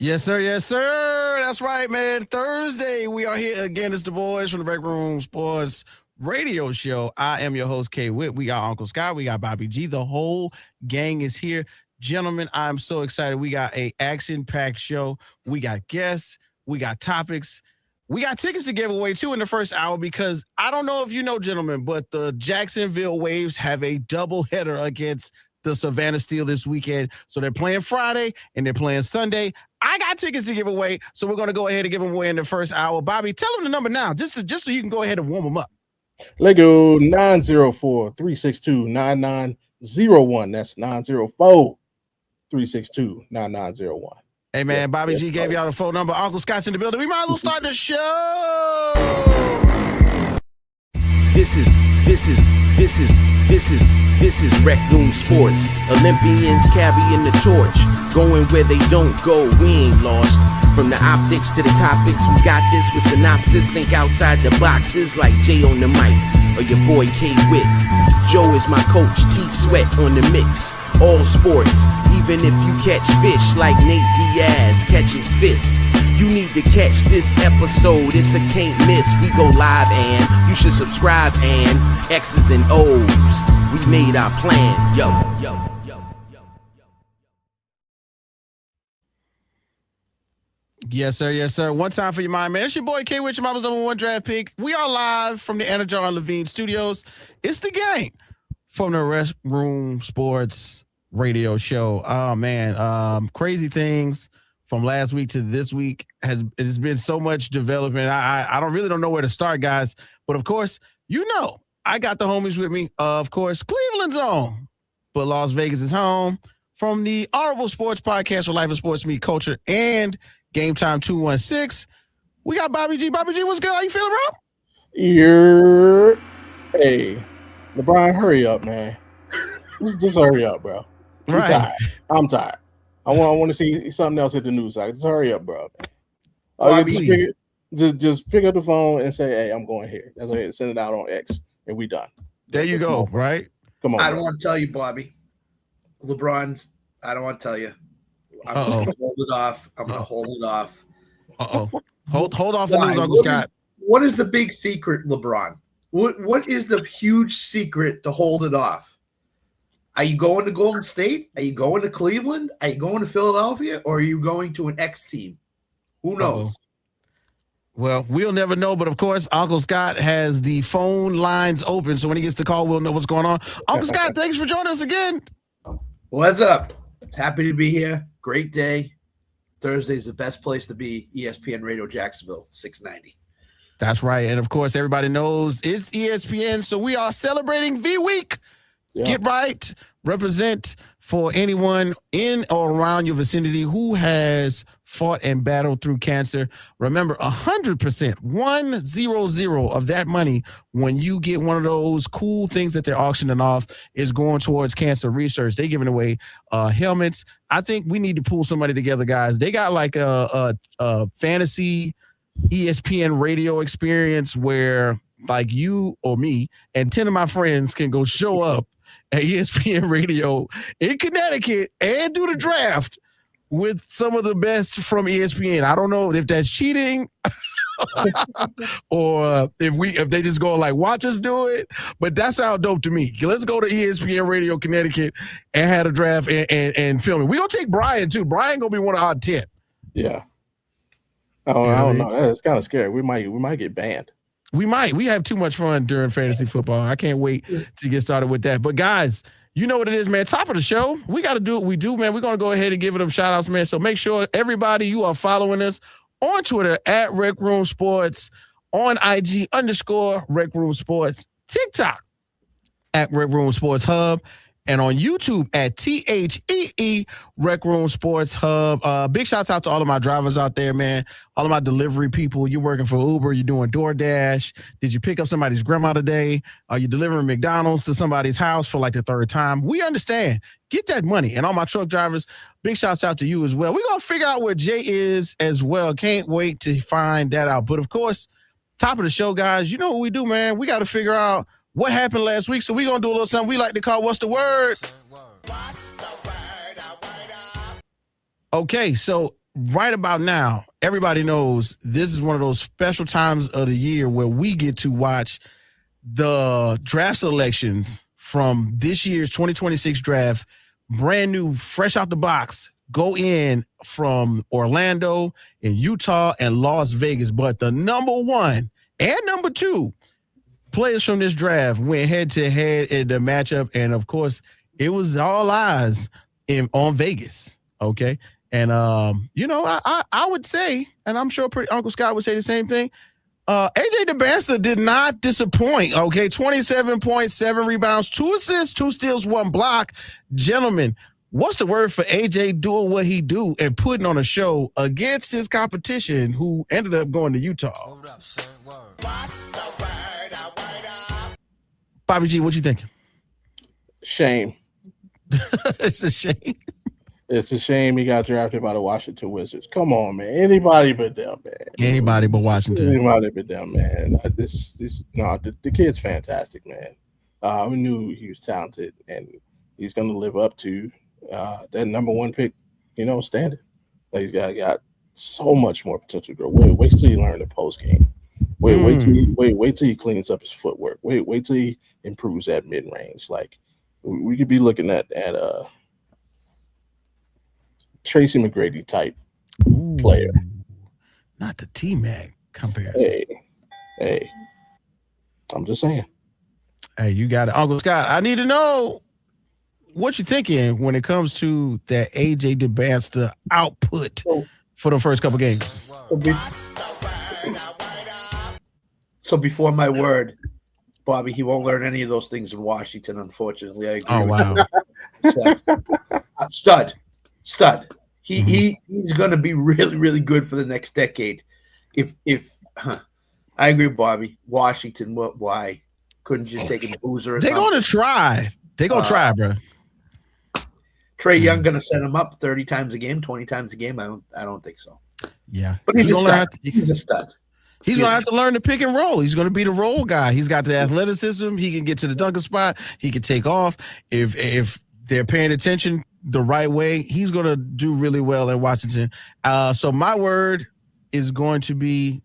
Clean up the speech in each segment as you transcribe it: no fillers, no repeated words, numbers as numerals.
Yes, sir. Yes, sir. That's right, man. Thursday, we are here again. It's the boys from the RecRoom Sports Radio Show. I am your host, K Witt. We got Uncle Scott. We got Bobby G. The whole gang is here. Gentlemen, I'm so excited. We got a action-packed show. We got guests. We got topics. We got tickets to give away, too, in the first hour because I don't know if you know, gentlemen, but the Jacksonville Waves have a doubleheader against the Savannah Steel this weekend. So they're playing Friday and they're playing Sunday. I got tickets to give away, so we're going to go ahead and give them away in the first hour. Bobby, tell them the number now, just so you can go ahead and warm them up. Lego 904-362-9901. That's 904-362-9901. Hey, man, Bobby G gave y'all the phone number. Uncle Scott's in the building. We might as well start the show. This is RecRoom Sports. Olympians carrying the torch, going where they don't go. We ain't lost. From the optics to the topics, we got this with synopsis. Think outside the boxes like Jay on the mic or your boy K Witt. Joe is my coach, T Sweat on the mix. All sports, even if you catch fish like Nate Diaz catches fist. You need to catch this episode, it's a can't miss. We go live and you should subscribe and X's and O's. We made our plan, yo. Yes, sir. Yes, sir. One time for your mind, man. It's your boy K Witt, your mama's #1 draft pick. We are live from the Energon and Levine Studios. It's the gang from the RecRoom Sports Radio Show. Oh man, crazy things from last week to this week it's been so much development. I don't know where to start, guys. But of course, I got the homies with me. Of course, Cleveland's on, but Las Vegas is home. From the Audible Sports Podcast, where life and sports meet culture, and Game Time 216. We got Bobby G. Bobby G, what's good? How you feeling, bro? Hey, LeBron, hurry up, man. Just hurry up, bro. I'm tired. I want to see something else at the news side. Just hurry up, bro. Just pick up the phone and say, hey, I'm going here. That's it. Send it out on X, and we done. There you go, right? Come on. I don't want to tell you, Bobby. LeBron's, I don't want to tell you. I'm just going to hold it off. Hold it off. Hold off the news, Uncle Scott. What is the big secret, LeBron? What is the huge secret to hold it off? Are you going to Golden State? Are you going to Cleveland? Are you going to Philadelphia? Or are you going to an X team? Who knows? Well, we'll never know, but of course, Uncle Scott has the phone lines open, so when he gets the call, we'll know what's going on. Uncle Scott, thanks for joining us again. What's up? Happy to be here. Great day. Thursday's the best place to be. ESPN Radio Jacksonville, 690. That's right. And of course, everybody knows it's ESPN. So we are celebrating V-Week. Yeah. Get right. Represent for anyone in or around your vicinity who has fought and battled through cancer. Remember, 100%, 100 of that money when you get one of those cool things that they're auctioning off is going towards cancer research. They're giving away helmets. I think we need to pull somebody together, guys. They got like a fantasy ESPN radio experience where like you or me and 10 of my friends can go show up at ESPN Radio in Connecticut and do the draft with some of the best from ESPN. I don't know if that's cheating or if they just go like watch us do it, but that sounds dope to me. Let's go to ESPN Radio Connecticut and have a draft and film it. We're gonna take Brian too. Brian gonna be one of our 10. Yeah. I don't know. That's kind of scary. We might get banned. We might. We have too much fun during fantasy football. I can't wait to get started with that. But guys, you know what it is, man. Top of the show. We got to do what we do, man. We're going to go ahead and give them shout outs, man. So make sure everybody, you are following us on Twitter at RecRoom Sports, on IG _RecRoom Sports, TikTok at RecRoom Sports Hub, and on YouTube at THEE RecRoom Sports Hub. Big shouts out to all of my drivers out there, man. All of my delivery people. You're working for Uber. You're doing DoorDash. Did you pick up somebody's grandma today? Are you delivering McDonald's to somebody's house for like the third time? We understand. Get that money. And all my truck drivers, big shouts out to you as well. We're going to figure out where Jay is as well. Can't wait to find that out. But, of course, top of the show, guys, you know what we do, man. We got to figure out what happened last week. So we're going to do a little something we like to call What's the Word? Okay, so right about now, everybody knows this is one of those special times of the year where we get to watch the draft selections from this year's 2026 draft, brand new, fresh out the box, go in from Orlando and Utah and Las Vegas. But the number one and number two players from this draft went head-to-head in the matchup. And, of course, it was all eyes on Vegas, okay? And, I would say, and I'm sure Uncle Scott would say the same thing, AJ DeBanster did not disappoint, okay? 27.7 rebounds, 2 assists, 2 steals, 1 block. Gentlemen, what's the word for AJ doing what he do and putting on a show against his competition who ended up going to Utah? Hold up, son. What's the word? Bobby G, what you think? Shame. It's a shame. It's a shame he got drafted by the Washington Wizards. Come on, man. Anybody but them, man. Anybody but Washington. Anybody but them, man. The kid's fantastic, man. We knew he was talented, and he's going to live up to that number one pick, standard. He's got so much more potential to grow. Wait till you learn the post game. Wait till he cleans up his footwork. Wait till he improves that mid range. Like we could be looking at Tracy McGrady type player. Not the T-Mac comparison. Hey, I'm just saying. Hey, you got it. Uncle Scott, I need to know what you're thinking when it comes to that AJ DeBanster output for the first couple games. So before my word, Bobby, he won't learn any of those things in Washington, unfortunately. I agree. Oh, wow. Stud. He's going to be really, really good for the next decade. I agree, Bobby. Washington, why couldn't you take a boozer? They're going to try. They're going to try, bro. Trey Young going to set him up 30 times a game, 20 times a game? I don't think so. Yeah, but he's a stud. He's a stud. He's going to have to learn to pick and roll. He's going to be the roll guy. He's got the athleticism. He can get to the dunker spot. He can take off. If they're paying attention the right way, he's going to do really well in Washington. So my word is going to be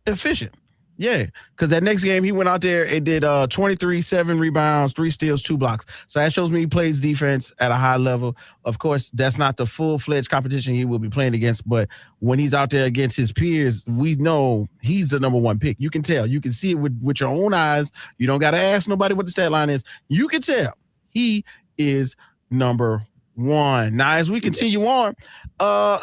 efficient. Yeah, because that next game he went out there and did 23, 7 rebounds, 3 steals, 2 blocks. So that shows me he plays defense at a high level. Of course, that's not the full-fledged competition he will be playing against, but when he's out there against his peers, we know he's the number one pick. You can tell. You can see it with your own eyes. You don't got to ask nobody what the stat line is. You can tell he is number one. Now, as we continue on,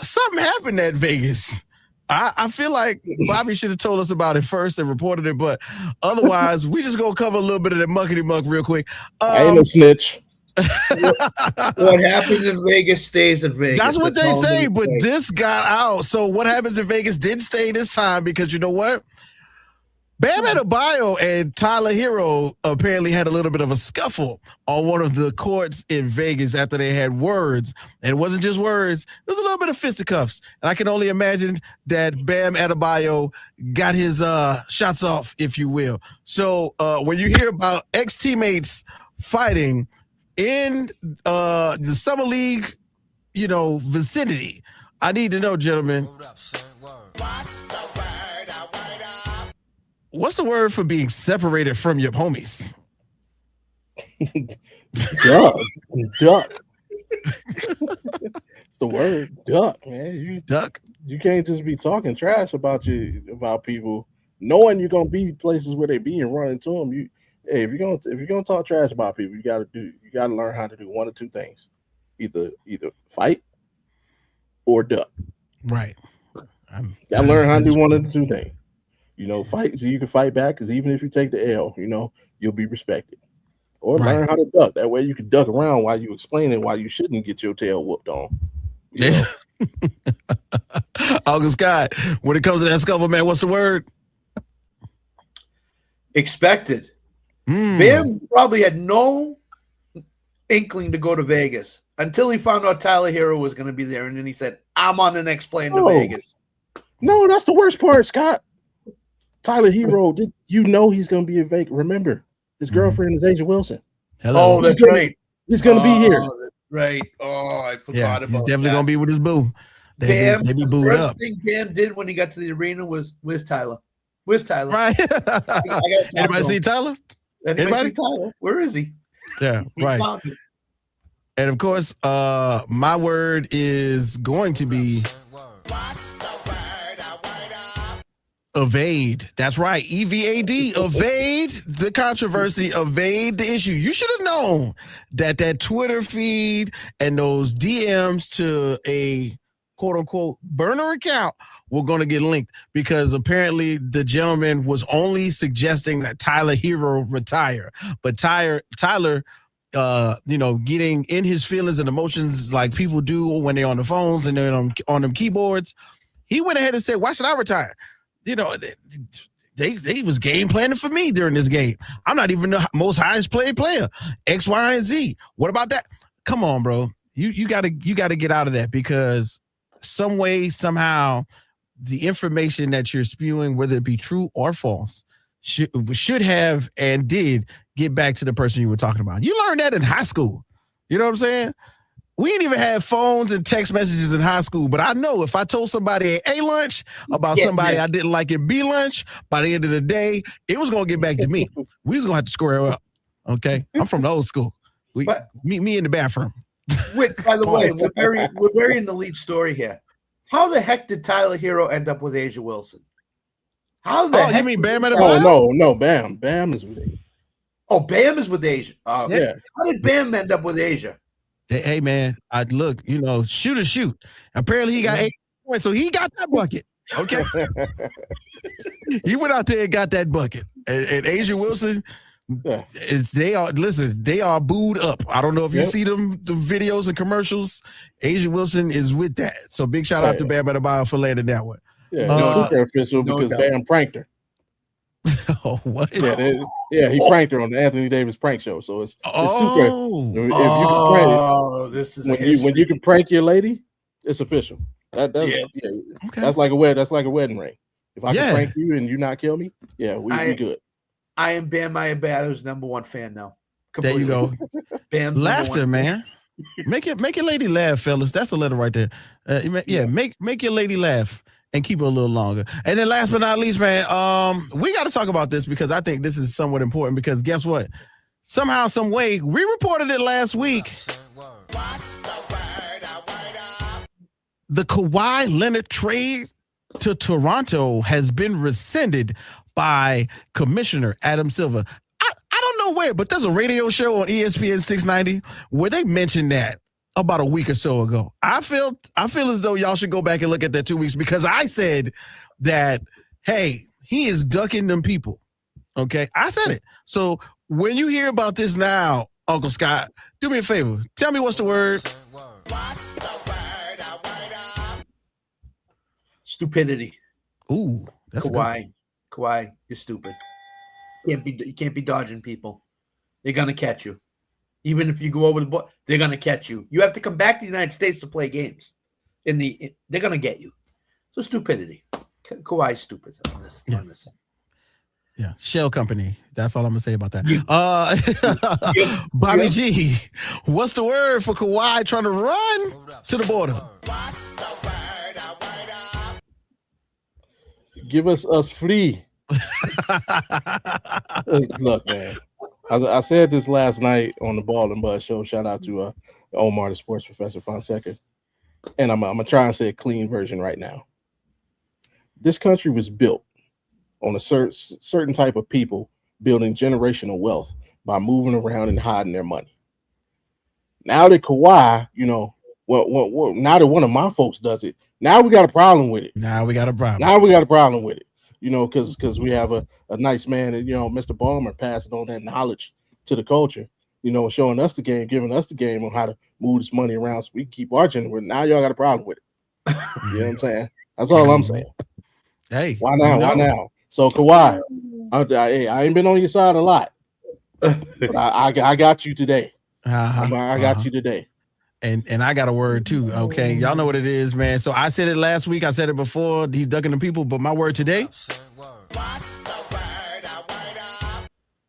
something happened at Vegas. I feel like Bobby should have told us about it first and reported it, but otherwise, we just gonna cover a little bit of that muckety muck real quick. I ain't no snitch. What happens in Vegas stays in Vegas. That's what they say, but this got out. So what happens in Vegas did stay this time because you know what? Bam Adebayo and Tyler Hero apparently had a little bit of a scuffle on one of the courts in Vegas after they had words. And it wasn't just words. It was a little bit of fisticuffs. And I can only imagine that Bam Adebayo got his shots off, if you will. So when you hear about ex-teammates fighting in the Summer League, vicinity, I need to know, gentlemen. What's the word for being separated from your homies? Duck. It's the word, duck, man. Duck. You can't just be talking trash about people, knowing you're gonna be places where they be and run into them. If you're gonna talk trash about people, you gotta learn how to do one or two things: either fight or duck. Right. Gotta learn how to do one of the two things. Fight so you can fight back, because even if you take the L, you'll be respected. Or learn how to duck. That way you can duck around while you explaining why you shouldn't get your tail whooped on. Yeah. Uncle Scott, when it comes to that scuffle, man, what's the word? Expected. Bam probably had no inkling to go to Vegas until he found out Tyler Hero was going to be there, and then he said, I'm on the next plane to Vegas. No, that's the worst part, Scott. Tyler Hero, he's going to be in Vegas. Remember, his girlfriend is Asia Wilson. Hello. Oh, that's right. He's going to be here. Right. Oh, I forgot about that. He's definitely going to be with his boo. They be booed first up. thing Bam did when he got to the arena was, "Where's Tyler? Where's Tyler?" Right. I Anybody see Tyler? Anybody see Tyler? Where is he? Yeah, right. And of course, my word is going to be evade. That's right. EVAD. Evade the controversy. Evade the issue. You should have known that Twitter feed and those DMs to a quote unquote burner account were going to get linked, because apparently the gentleman was only suggesting that Tyler Hero retire. But Tyler, getting in his feelings and emotions like people do when they're on the phones and they're on them keyboards, he went ahead and said, "Why should I retire? They was game planning for me during this game. I'm not even the most highest paid player. X, Y, and Z. What about that? Come on, bro. You gotta get out of that, because some way, somehow, the information that you're spewing, whether it be true or false, should have and did get back to the person you were talking about. You learned that in high school. You know what I'm saying? We didn't even have phones and text messages in high school, but I know if I told somebody at A lunch about somebody I didn't like at B lunch, by the end of the day, it was going to get back to me. We was going to have to square up. Okay? I'm from the old school. Meet me in the bathroom. By the way, we're burying the lead story here. How the heck did Tyler Hero end up with Asia Wilson? How the heck? You mean Bam? No, Bam. Bam is with Asia. Oh, Bam is with Asia. Yeah. How did Bam end up with Asia? Hey man, shoot. Apparently he got 8 points, so he got that bucket. Okay. He went out there and got that bucket. And Asia Wilson, they are booed up. I don't know if you see the videos and commercials. Asia Wilson is with that. So big shout out to Bam Adebayo for landing that one. Yeah, super official because Bam pranked her. Oh, what? Yeah, he pranked her on the Anthony Davis prank show. So it's super. When you can prank your lady, it's official. That's like a wedding ring. If I can prank you and you not kill me, we good. I am Bam Adebayo's #1 fan now. Completely. There you go. Bam's laughter, man. Make your lady laugh, fellas. That's a letter right there. Make your lady laugh and keep her a little longer. And then last but not least, man, we got to talk about this because I think this is somewhat important, because guess what? Somehow, some way, we reported it last week. The Kawhi Leonard trade to Toronto has been rescinded by Commissioner Adam Silver. I don't know where, but there's a radio show on ESPN 690 where they mentioned that about a week or so ago. I feel as though y'all should go back and look at that 2 weeks, because I said that, hey, he is ducking them people. Okay, I said it. So when you hear about this now, Uncle Scott, do me a favor. Tell me what's the word. Stupidity. Ooh, that's Kawhi. Kawhi, you're stupid. You can't be dodging people. They're gonna catch you. Even if you go over the board, they're gonna catch you. You have to come back to the United States to play games. They're gonna get you. So stupidity. Kawhi's stupid on this. Yeah, shell company. That's all I'm gonna say about that. Bobby G, what's the word for Kawhi trying to run to the border? Give us free. Look, man. I said this last night on the Ball and Buzz show. Shout out to Omar, the sports professor Fonseca. And I'm gonna try and say a clean version right now. This country was built on a certain type of people building generational wealth by moving around and hiding their money. Now that Kawhi, now that one of my folks does it, now we got a problem with it. Now we got a problem with it. Because we have a nice man, and Mr. Ballmer passing on that knowledge to the culture, showing us the game, giving us the game on how to move this money around so we can keep our generation. Now y'all got a problem with it. You know what I'm saying? That's all I'm saying. Hey, why now? Why now? So Kawhi, I ain't been on your side a lot, but I got you today. I got you today. And I got a word too. Okay, y'all know what it is, man. So I said it last week. I said it before. He's ducking the people, but my word today.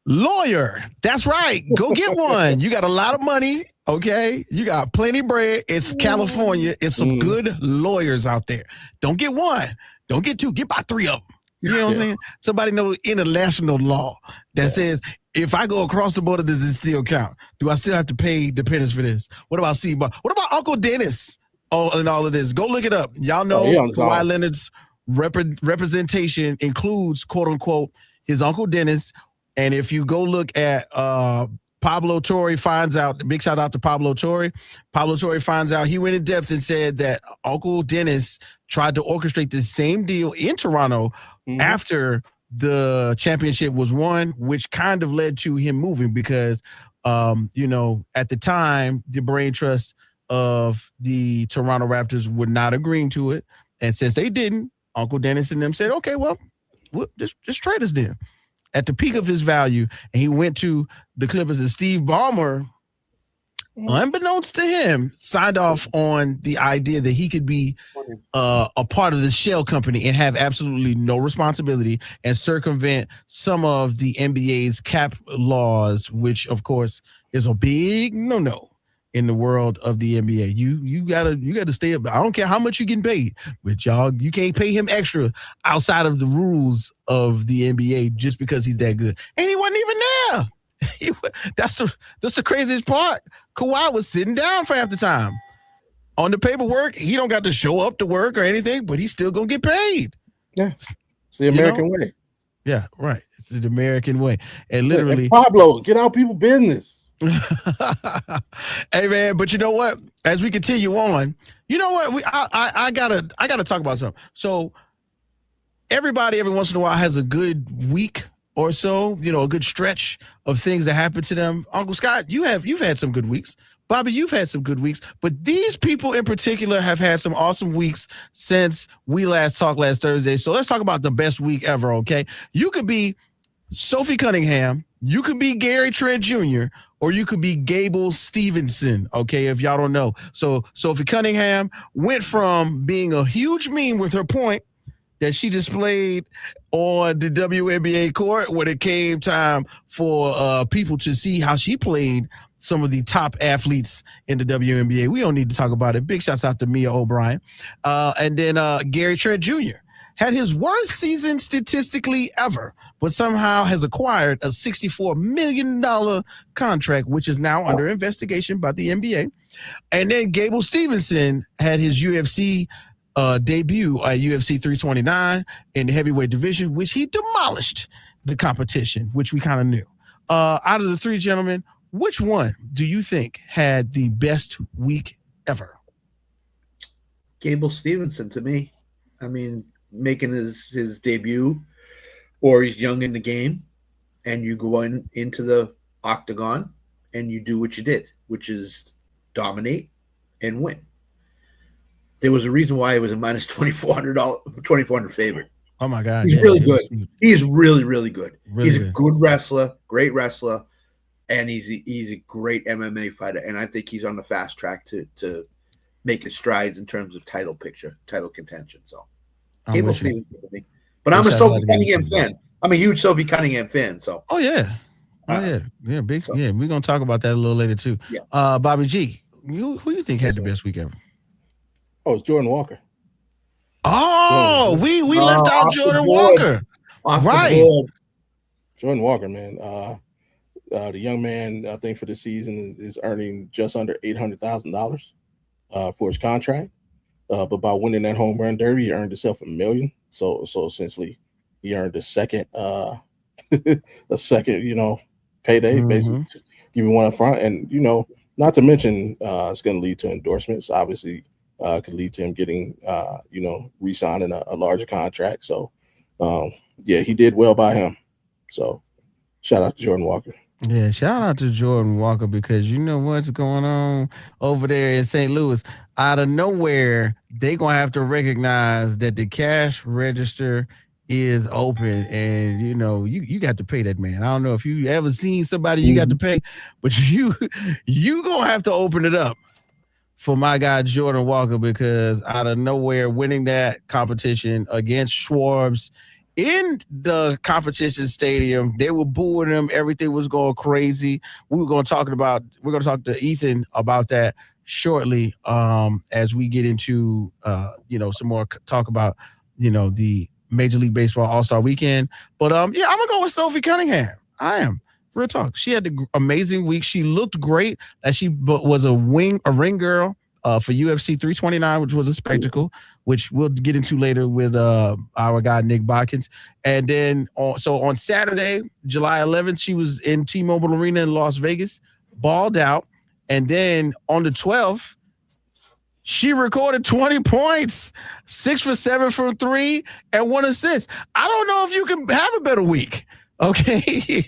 Lawyer. That's right. Go get one. You got a lot of money. Okay, you got plenty bread. It's California. It's some good lawyers out there. Don't get one. Don't get two. Get about 3 of them. You know what I'm saying? Somebody know international law that says if I go across the border, does it still count? Do I still have to pay dependents for this? What about What about Uncle Dennis? And all of this. Go look it up. Y'all know Kawhi Leonard's representation includes, quote unquote, his Uncle Dennis. And if you go look at Pablo Torre finds out, big shout out to Pablo Torre. Pablo Torre finds out, he went in depth and said that Uncle Dennis tried to orchestrate the same deal in Toronto after the championship was won, which kind of led to him moving because, at the time, the brain trust of the Toronto Raptors were not agreeing to it. And since they didn't, Uncle Dennis and them said, okay, well just trade us then. At the peak of his value, and he went to the Clippers, and Steve Ballmer, unbeknownst to him, signed off on the idea that he could be a part of the shell company and have absolutely no responsibility and circumvent some of the NBA's cap laws, which, of course, is a big no-no in the world of the NBA. You gotta stay up. I don't care how much you're getting paid, but you can't pay him extra outside of the rules of the NBA just because he's that good. And he wasn't even there. That's the craziest part. Kawhi was sitting down for half the time. On the paperwork, he don't got to show up to work or anything, but he's still gonna get paid. Yeah, it's the American way. Yeah, right. It's the American way. And literally, and Pablo, get out people's business. Hey man, but you know what? As we continue on, you know what? I gotta talk about something. So everybody every once in a while has a good week or so, a good stretch of things that happen to them. Uncle Scott, you've had some good weeks. Bobby, you've had some good weeks, but these people in particular have had some awesome weeks since we last talked last Thursday. So let's talk about the best week ever, okay? You could be Sophie Cunningham, you could be Gary Trent Jr., or you could be Gable Stevenson, okay, if y'all don't know. So Sophie Cunningham went from being a huge meme with her point that she displayed on the WNBA court when it came time for people to see how she played some of the top athletes in the WNBA. We don't need to talk about it. Big shouts out to Mia O'Brien. And then Gary Trent Jr. had his worst season statistically ever, but somehow has acquired a $64 million contract, which is now under investigation by the NBA. And then Gable Stevenson had his UFC debut at UFC 329 in the heavyweight division, which he demolished the competition, which we kind of knew. Out of the three gentlemen, which one do you think had the best week ever? Gable Stevenson to me. I mean, making his debut, or he's young in the game, and you go into the octagon and you do what you did, which is dominate and win. There was a reason why he was a minus $2,400 favorite. Oh my God. He's really good. He's really, really good. Really he's good. A good wrestler, great wrestler, and he's a great MMA fighter. And I think he's on the fast track to make his strides in terms of title contention. So Gable Stevenson to me. But I'm a Sophie Cunningham fan. I'm a huge Sophie Cunningham fan. So yeah, big. So, yeah, we're gonna talk about that a little later too. Yeah. Bobby G, who you think had the best week ever? Oh, it's Jordan Walker. Oh, we left out Jordan Walker. Right. Jordan Walker, man. The young man, I think for the season is earning just under $800,000 for his contract. But by winning that home run derby, he earned himself $1 million. So essentially, he earned a second, payday. Basically, give me one up front, and not to mention, it's going to lead to endorsements. Obviously, could lead to him getting, re-signing a larger contract. So, he did well by him. So, shout out to Jordan Walker. Yeah, shout out to Jordan Walker, because you know what's going on over there in St. Louis. Out of nowhere, they're going to have to recognize that the cash register is open, and you got to pay that man. I don't know if you ever seen somebody you got to pay, but you going to have to open it up for my guy Jordan Walker, because out of nowhere, winning that competition against Schwarbs in the competition stadium. They were booing them. Everything was going crazy. We're going to talk to Ethan about that shortly, as we get into some more talk about the Major League Baseball All-Star Weekend. But I'm gonna go with Sophie Cunningham. I am. Real talk. She had an amazing week. She looked great. As she was a ring girl for UFC 329, which was a spectacle, which we'll get into later with our guy Nick Bodkins. And then on Saturday, July 11th, she was in T-Mobile Arena in Las Vegas, balled out. And then on the 12th, she recorded 20 points, 6 for 7 from 3, and 1 assist. I don't know if you can have a better week, okay?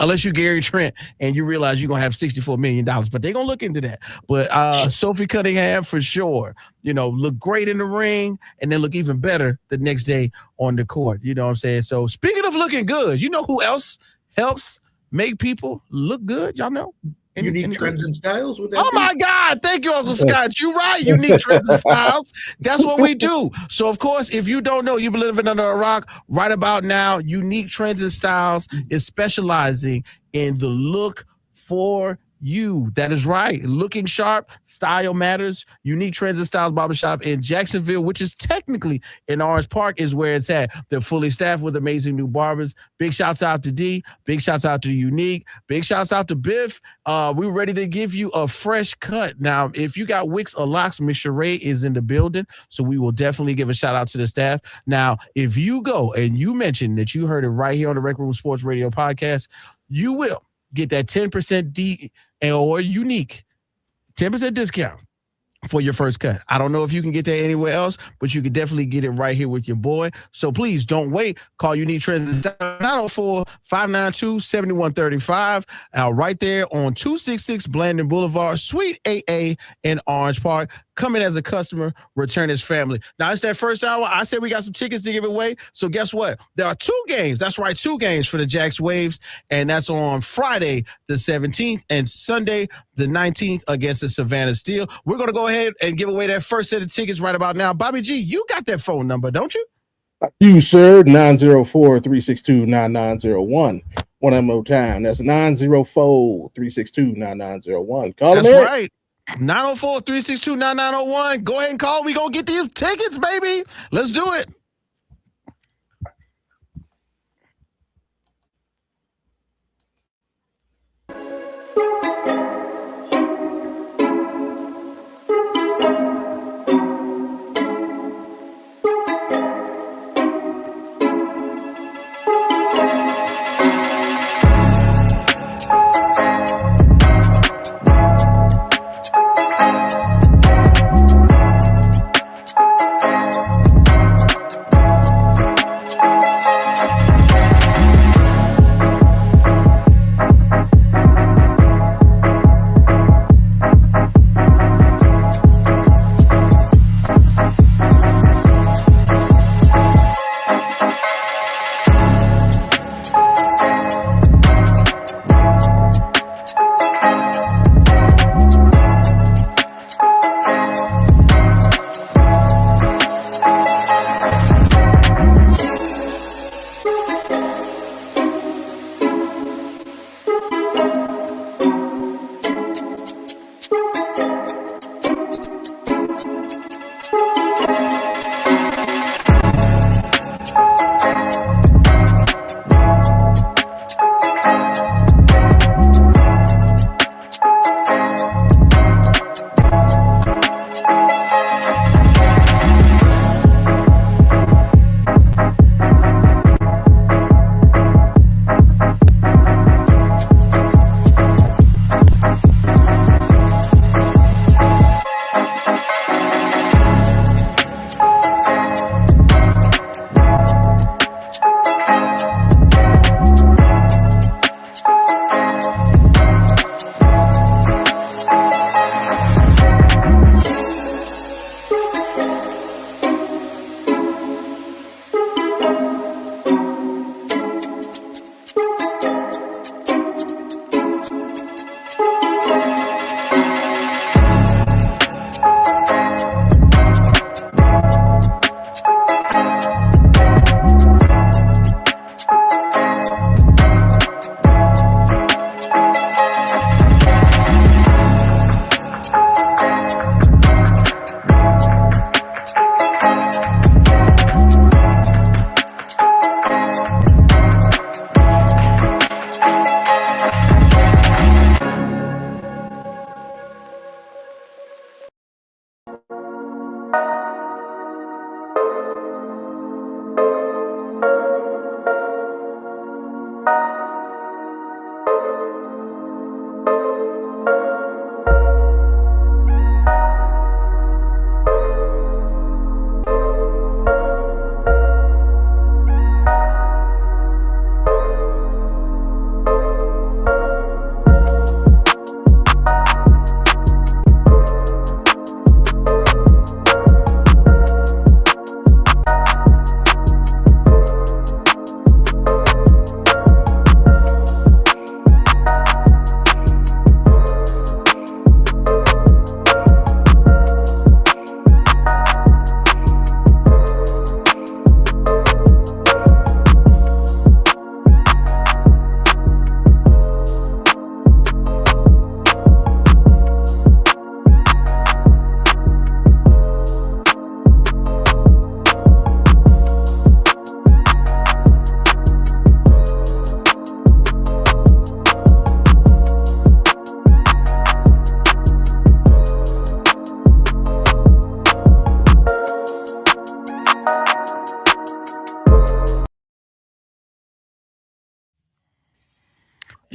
Unless you're Gary Trent and you realize you're going to have $64 million, but they're going to look into that. But Sophie Cunningham, for sure, look great in the ring and then look even better the next day on the court. You know what I'm saying? So speaking of looking good, you know who else helps make people look good? Y'all know? Unique trends and styles. Oh my God. Thank you, Uncle Scott. You're right. Unique trends and styles. That's what we do. So, of course, if you don't know, you've been living under a rock right about now. Unique Trends and Styles is specializing in the look for you. That is right. Looking sharp, style matters. Unique Trends and Styles Barbershop in Jacksonville, which is technically in Orange Park, is where it's at. They're fully staffed with amazing new barbers. Big shouts out to D. Big shouts out to Unique. Big shouts out to Biff. We're ready to give you a fresh cut. Now, if you got wigs or locks, Miss Sheree is in the building, so we will definitely give a shout out to the staff. Now, if you go and you mention that you heard it right here on the RecRoom Sports Radio podcast, you will get that 10% D or Unique 10% discount for your first cut. I don't know if you can get that anywhere else, but you can definitely get it right here with your boy. So please don't wait. Call Unique Trends 904-592-7135 right there on 266 Blandon Boulevard, Suite 8A in Orange Park. Come in as a customer, return as family. Now, it's that first hour. I said we got some tickets to give away. So guess what? There are 2 games. That's right, 2 games for the Jacks Waves. And that's on Friday, the 17th, and Sunday, the 19th against the Savannah Steel. We're going to go ahead and give away that first set of tickets right about now. Bobby G, you got that phone number, don't you? You, sir, 904-362-9901. One more time. That's 904-362-9901. Call That's them in. right. 904-362-9901. Go ahead and call. We're going to get these tickets, baby. Let's do it.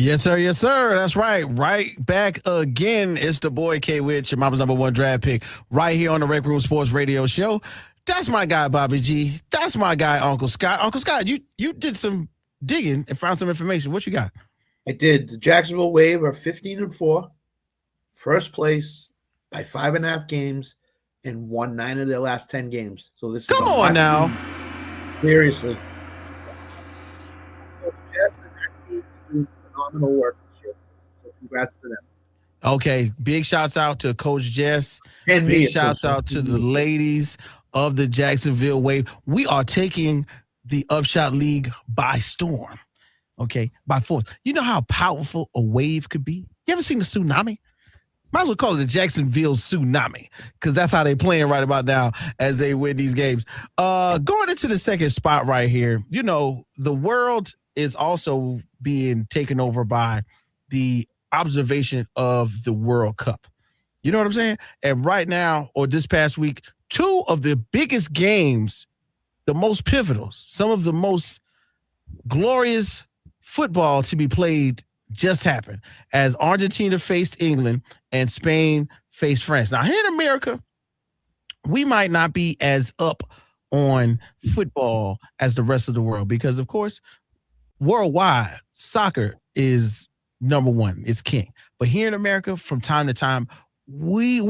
Yes, sir. Yes, sir. That's right. Right back again. It's the boy K Witch, your mama's #1 draft pick, right here on the RecRoom Sports Radio Show. That's my guy, Bobby G. That's my guy, Uncle Scott. Uncle Scott, you did some digging and found some information. What you got? I did. The Jacksonville Wave are 15-4, first place by 5.5 games, and won 9 of their last 10 games. So this Come on now. Seriously. Jess and that team do phenomenal work this year. So congrats to them. Okay, big shouts out to Coach Jess. And big shouts out to the ladies of the Jacksonville Wave. We are taking the Upshot League by storm. Okay, by force. You know how powerful a wave could be? You ever seen the tsunami? Might as well call it the Jacksonville Tsunami, because that's how they're playing right about now as they win these games. Going into the second spot right here, you know, the world is also being taken over by the observation of the World Cup. You know what I'm saying? And right now, or this past week, 2 of the biggest games, the most pivotal, some of the most glorious football to be played just happened as Argentina faced England and Spain faced France. Now, here in America, we might not be as up on football as the rest of the world because, of course, worldwide, soccer is #1. It's king. But here in America, from time to time, we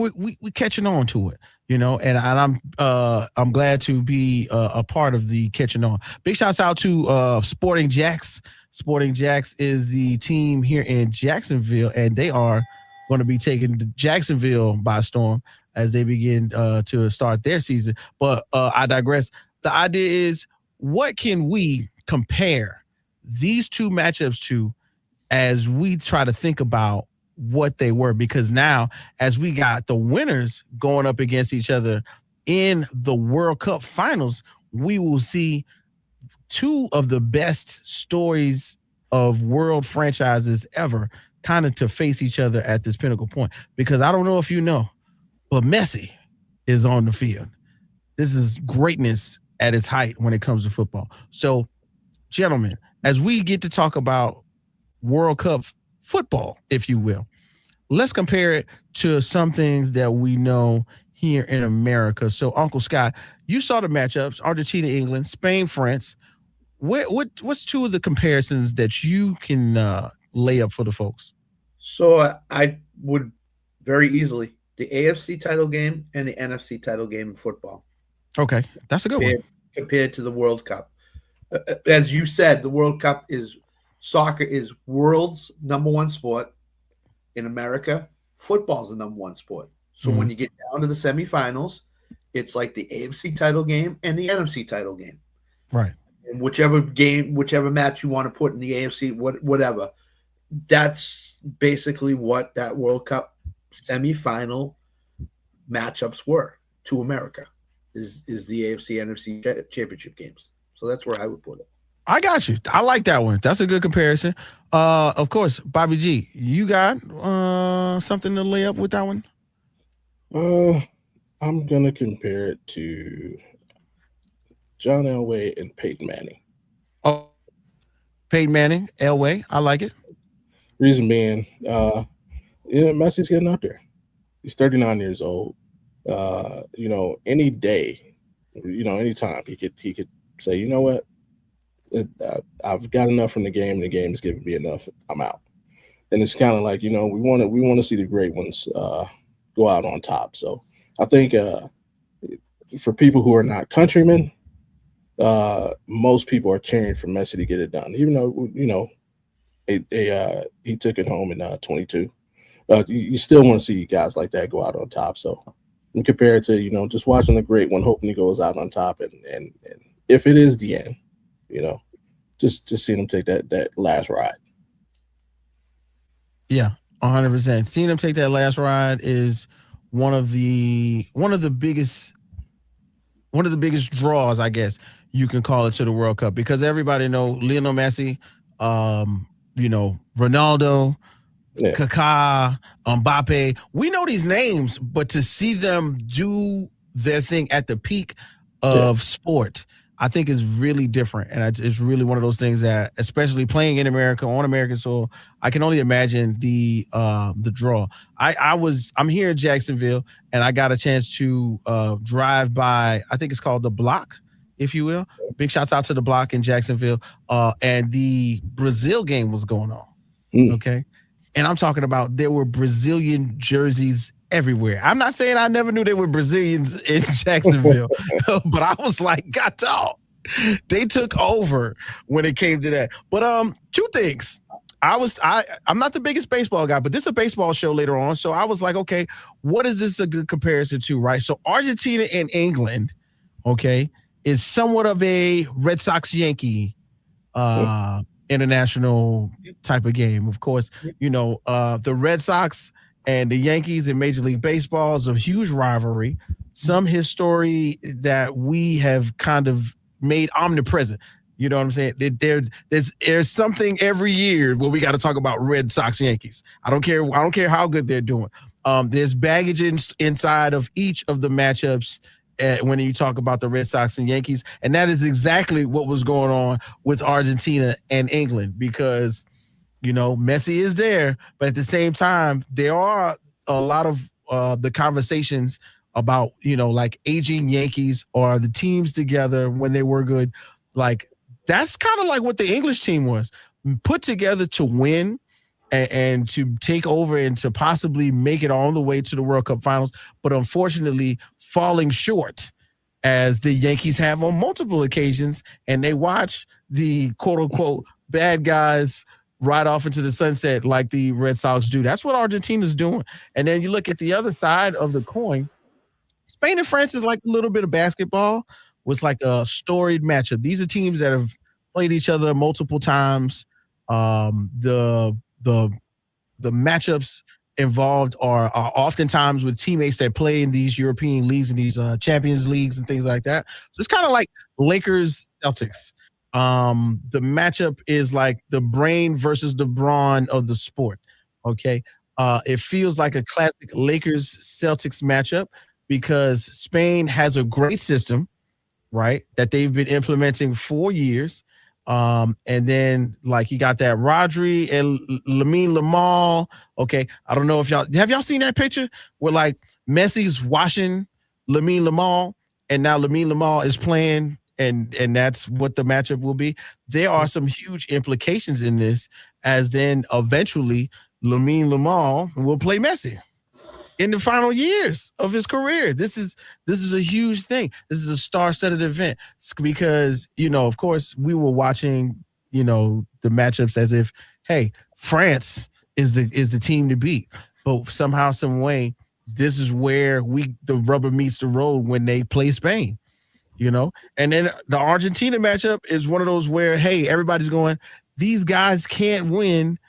catching on to it, you know, and I'm glad to be a part of the catching on. Big shouts out to Sporting Jacks. Sporting Jacks is the team here in Jacksonville, and they are going to be taking Jacksonville by storm as they begin to start their season. But I digress. The idea is, what can we compare these 2 matchups to as we try to think about what they were? Because now, as we got the winners going up against each other in the World Cup finals, we will see 2 of the best stories of world franchises ever kind of to face each other at this pinnacle point. Because I don't know if you know, but Messi is on the field. This is greatness at its height when it comes to football. So, gentlemen, as we get to talk about World Cup football, if you will, let's compare it to some things that we know here in America. So, Uncle Scott, you saw the matchups: Argentina, England, Spain, France. What's 2 of the comparisons that you can lay up for the folks? So I would very easily the AFC title game and the NFC title game in football. Okay, that's a good one. Compared to the World Cup. As you said, the World Cup is soccer is world's #1 sport. In America, football is the #1 sport. So when you get down to the semifinals, it's like the AFC title game and the NFC title game. Right. And whichever match you want to put in the AFC, whatever, that's basically what that World Cup semifinal matchups were to America. Is the AFC NFC championship games. So that's where I would put it. I got you. I like that one. That's a good comparison. Of course, Bobby G, you got something to lay up with that one? I'm gonna compare it to John Elway and Peyton Manning. Oh, Peyton Manning, Elway. I like it. Reason being, Messi's getting up there. He's 39 years old. Any day, anytime he could say, you know what, I've got enough from the game. The game is giving me enough. I'm out. And it's kind of like, we want to see the great ones go out on top. So I think for people who are not countrymen, most people are cheering for Messi to get it done, even though he took it home in 22. You still want to see guys like that go out on top. So compared to just watching the great one, hoping he goes out on top, and if it is the end, just seeing him take that last ride. Yeah, 100%. Seeing him take that last ride is one of the biggest draws, I guess you can call it, to the World Cup, because everybody know Lionel Messi, Ronaldo, yeah, Kaká, Mbappe. We know these names, but to see them do their thing at the peak of sport, I think is really different, and it's really one of those things that, especially playing in America on American soil, I can only imagine the draw. I'm here in Jacksonville, and I got a chance to drive by. I think it's called the Block, if you will. Big shouts out to the Block in Jacksonville, and the Brazil game was going on. Okay, and I'm talking about there were Brazilian jerseys everywhere. I'm not saying I never knew there were Brazilians in Jacksonville, but I was like, God dog, they took over when it came to that. But two things. I'm not the biggest baseball guy, but this is a baseball show later on. So I was like, okay, what is this a good comparison to, right? So Argentina and England, okay, is somewhat of a Red Sox Yankee international type of game. Of course, the Red Sox and the Yankees in Major League Baseball is a huge rivalry. Some history that we have kind of made omnipresent. You know what I'm saying? There's something every year where we got to talk about Red Sox Yankees. I don't care how good they're doing. There's baggage inside of each of the matchups when you talk about the Red Sox and Yankees, and that is exactly what was going on with Argentina and England, because Messi is there, but at the same time, there are a lot of the conversations about, like aging Yankees or the teams together when they were good. Like, that's kind of like what the English team was put together to win and to take over and to possibly make it all the way to the World Cup finals, but unfortunately falling short, as the Yankees have on multiple occasions, and they watch the quote unquote bad guys right off into the sunset like the Red Sox do. That's what Argentina's doing. And then you look at the other side of the coin. Spain and France is like a little bit of basketball. Was like a storied matchup. These are teams that have played each other multiple times. The matchups involved are oftentimes with teammates that play in these European leagues and these Champions Leagues and things like that. So it's kind of like Lakers Celtics. The matchup is like the brain versus the brawn of the sport. Okay. It feels like a classic Lakers Celtics matchup because Spain has a great system, right, that they've been implementing for years. And then like you got that Rodri and Lamine Yamal. Okay. I don't know if y'all seen that picture where like Messi's washing Lamine Yamal and now Lamine Yamal is playing and that's what the matchup will be. There are some huge implications in this, as then eventually Lamine Yamal will play Messi in the final years of his career. This is a huge thing. This is a star-studded event because, of course, we were watching, the matchups as if, hey, France is the team to beat. But somehow, some way, this is where the rubber meets the road when they play Spain. And then the Argentina matchup is one of those where, hey, everybody's going, these guys can't win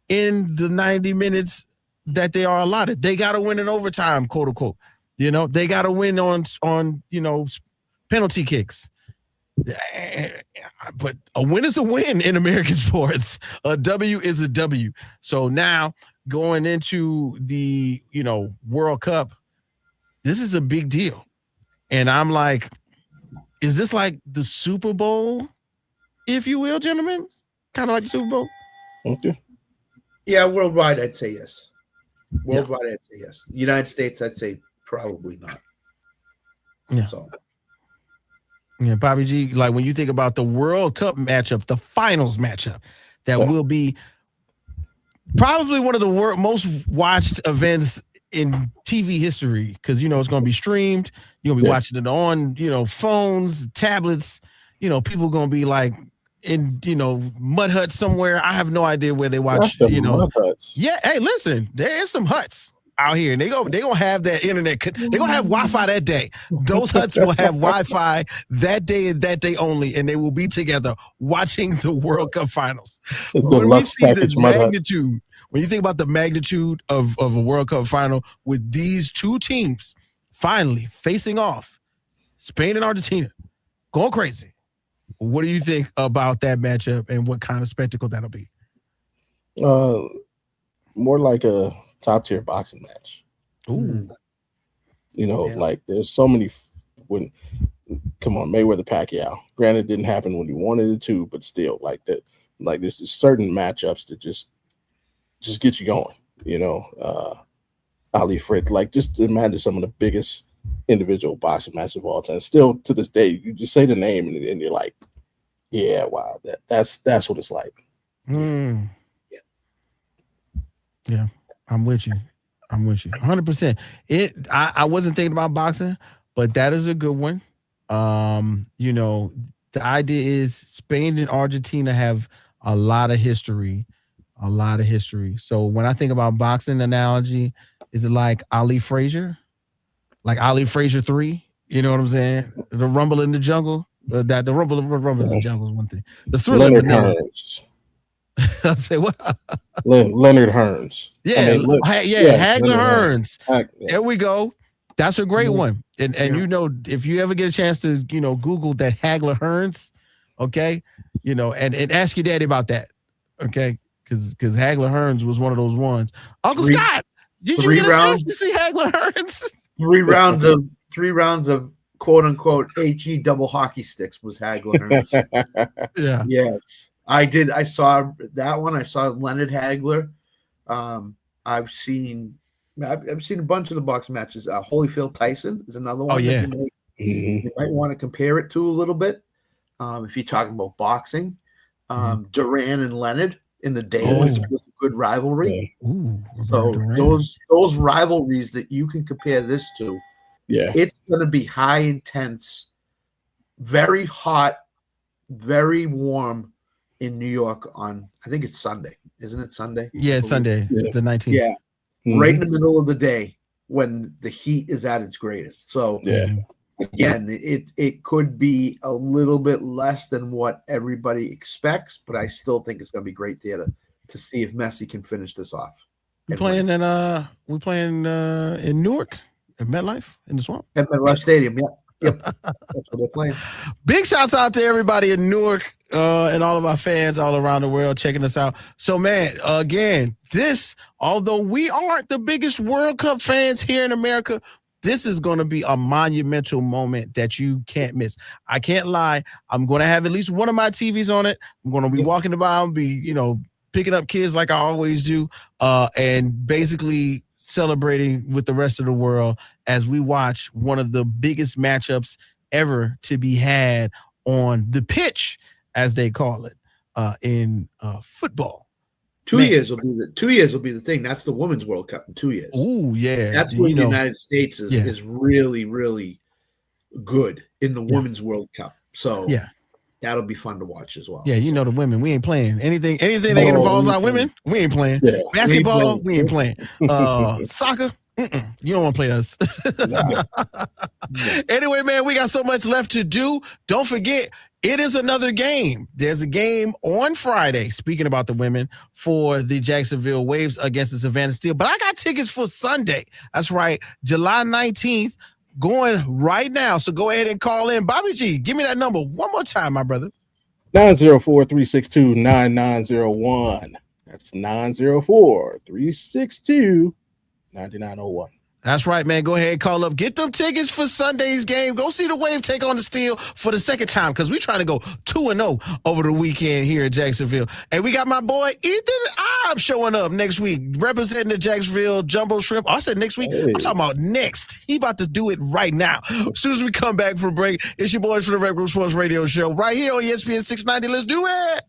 in the 90 minutes that they are allotted. They got to win in overtime, quote unquote. They got to win on penalty kicks. But a win is a win in American sports. A W is a W. So now going into the, World Cup, this is a big deal. And I'm like, is this like the Super Bowl, if you will, gentlemen? Kind of like the Super Bowl? Okay. Yeah, worldwide, I'd say yes. Worldwide, I'd say yes. United States, I'd say probably not. Yeah. So. Yeah, Bobby G, like when you think about the World Cup matchup, the finals matchup, that will be probably one of the most watched events in TV history because, it's going to be streamed. You're going to be watching it on, phones, tablets. People are going to be like in, mud huts somewhere. I have no idea where they watch, mud huts. Yeah. Hey, listen, there is some huts out here and they're going to have that internet. They're going to have Wi-Fi that day. Those huts will have Wi-Fi that day and that day only, and they will be together watching the World Cup finals. When we see the magnitude, when you think about the magnitude of a World Cup final with these two teams finally facing off, Spain and Argentina, going crazy. What do you think about that matchup and what kind of spectacle that'll be? More like a top-tier boxing match. Ooh. Like there's so many when come on, Mayweather Pacquiao. Granted, it didn't happen when he wanted it to, but still, like that. Like there's just certain matchups that just get you going. You know, Ali Fritz. Like just imagine some of the biggest individual boxing matches of all time. Still to this day, you just say the name and you're like, yeah, wow, that's what it's like. Yeah, I'm with you. 100%. I wasn't thinking about boxing, but that is a good one. You know, the idea is Spain and Argentina have a lot of history. So when I think about boxing analogy, is it like Ali Frazier? Like Ali Frazier 3? You know what I'm saying? The Rumble in the Jungle? The Rumble in the Jungle is one thing. The Thriller. Leonard Hearns. I'll say what? Leonard Hearns. Yeah, Hagler Hearns. There we go. That's a great one. And you know, if you ever get a chance to, you know, Google that Hagler Hearns, okay, you know, and ask your daddy about that, okay, because Hagler Hearns was one of those ones. Uncle Scott, did you get a chance to see Hagler Hearns? Three rounds of quote unquote HE double hockey sticks was Hagler Hearns. Yeah. Yes. I did. I saw that one. I saw Leonard Hagler. I've seen a bunch of the boxing matches. Holyfield Tyson is another one. Oh yeah. You might want to compare it to a little bit. If you're talking about boxing, Duran and Leonard in the day was a good rivalry. Ooh, so those rivalries that you can compare this to, it's going to be high intense, very hot, very warm in New York on, I think it's Sunday. Isn't it Sunday? Yeah, Sunday, the 19th. Yeah, right in the middle of the day when the heat is at its greatest. So again, it could be a little bit less than what everybody expects, but I still think it's going to be great theater to see if Messi can finish this off. We're playing in Newark at MetLife in the Swamp. At MetLife Stadium, Yep, that's what they're playing. Big shouts out to everybody in Newark and all of our fans all around the world checking us out. So, man, again, although we aren't the biggest World Cup fans here in America, this is going to be a monumental moment that you can't miss. I can't lie. I'm going to have at least one of my TVs on it. I'm going to be walking about, picking up kids like I always do, and basically celebrating with the rest of the world as we watch one of the biggest matchups ever to be had on the pitch, as they call it, in football. 2 years will be the thing. That's the Women's World Cup in 2 years. Ooh, yeah. That's when the United States is really, really good in the Women's World Cup. So that'll be fun to watch as well. Yeah, the women. We ain't playing. Anything that involves our women, we ain't playing. Yeah. Basketball, we ain't playing. Soccer, you don't want to play us. Anyway, man, we got so much left to do. Don't forget, it is another game. There's a game on Friday, speaking about the women, for the Jacksonville Waves against the Savannah Steel. But I got tickets for Sunday. That's right, July 19th. Going right now, so go ahead and call in. Bobby G, give me that number one more time, my brother. 904-362-9901. That's 904-362-9901. That's right, man. Go ahead and call up. Get them tickets for Sunday's game. Go see the Wave take on the Steel for the second time, because we're trying to go 2-0 over the weekend here in Jacksonville. And we got my boy Ethan Eibe showing up next week, representing the Jacksonville Jumbo Shrimp. I said next week. I'm talking about next. He about to do it right now. As soon as we come back from break, it's your boys for the RecRoom Sports Radio Show right here on ESPN 690. Let's do it.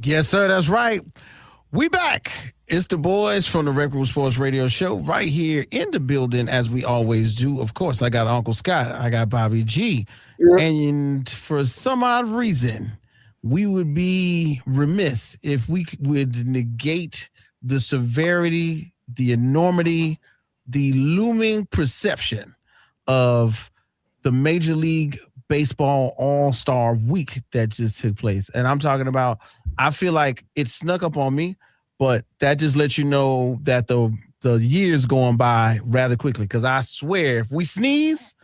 Yes, sir. That's right. We back. It's the boys from the RecRoom Sports Radio Show right here in the building, as we always do. Of course, I got Uncle Scott. I got Bobby G. Yeah. And for some odd reason, we would be remiss if we would negate the severity, the enormity, the looming perception of the Major League Baseball All-Star Week that just took place. And I'm talking about, I feel like it snuck up on me, but that just lets you know that the year's going by rather quickly. Because I swear, if we sneeze,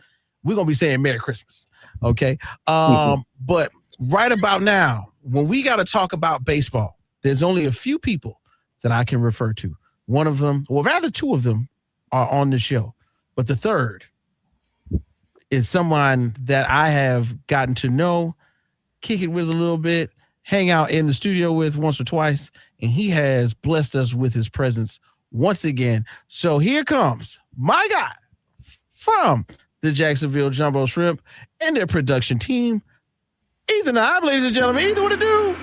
we're going to be saying Merry Christmas. Okay? But right about now, when we got to talk about baseball, there's only a few people that I can refer to. One of them, or rather two of them, are on the show. But the third is someone that I have gotten to know, kick it with a little bit, hang out in the studio with once or twice, and he has blessed us with his presence once again. So here comes my guy from the Jacksonville Jumbo Shrimp and their production team, Ethan Eibe, ladies and gentlemen. Ethan, what it do?